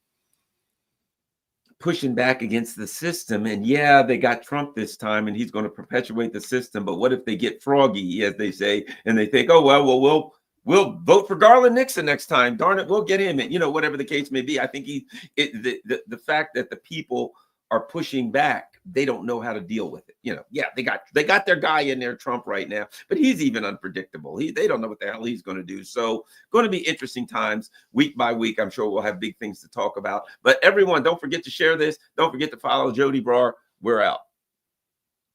pushing back against the system. And yeah, they got Trump this time and he's going to perpetuate the system. But what if they get froggy, as they say, and they think, oh, well, we'll vote for Garland Nixon next time. Darn it, we'll get him. And, you know, whatever the case may be, I think the fact that the people are pushing back, they don't know how to deal with it. You know, yeah, they got their guy in there, Trump, right now, but he's even unpredictable. They don't know what the hell he's going to do. So going to be interesting times week by week. I'm sure we'll have big things to talk about. But everyone, don't forget to share this. Don't forget to follow Joti Brar. We're out.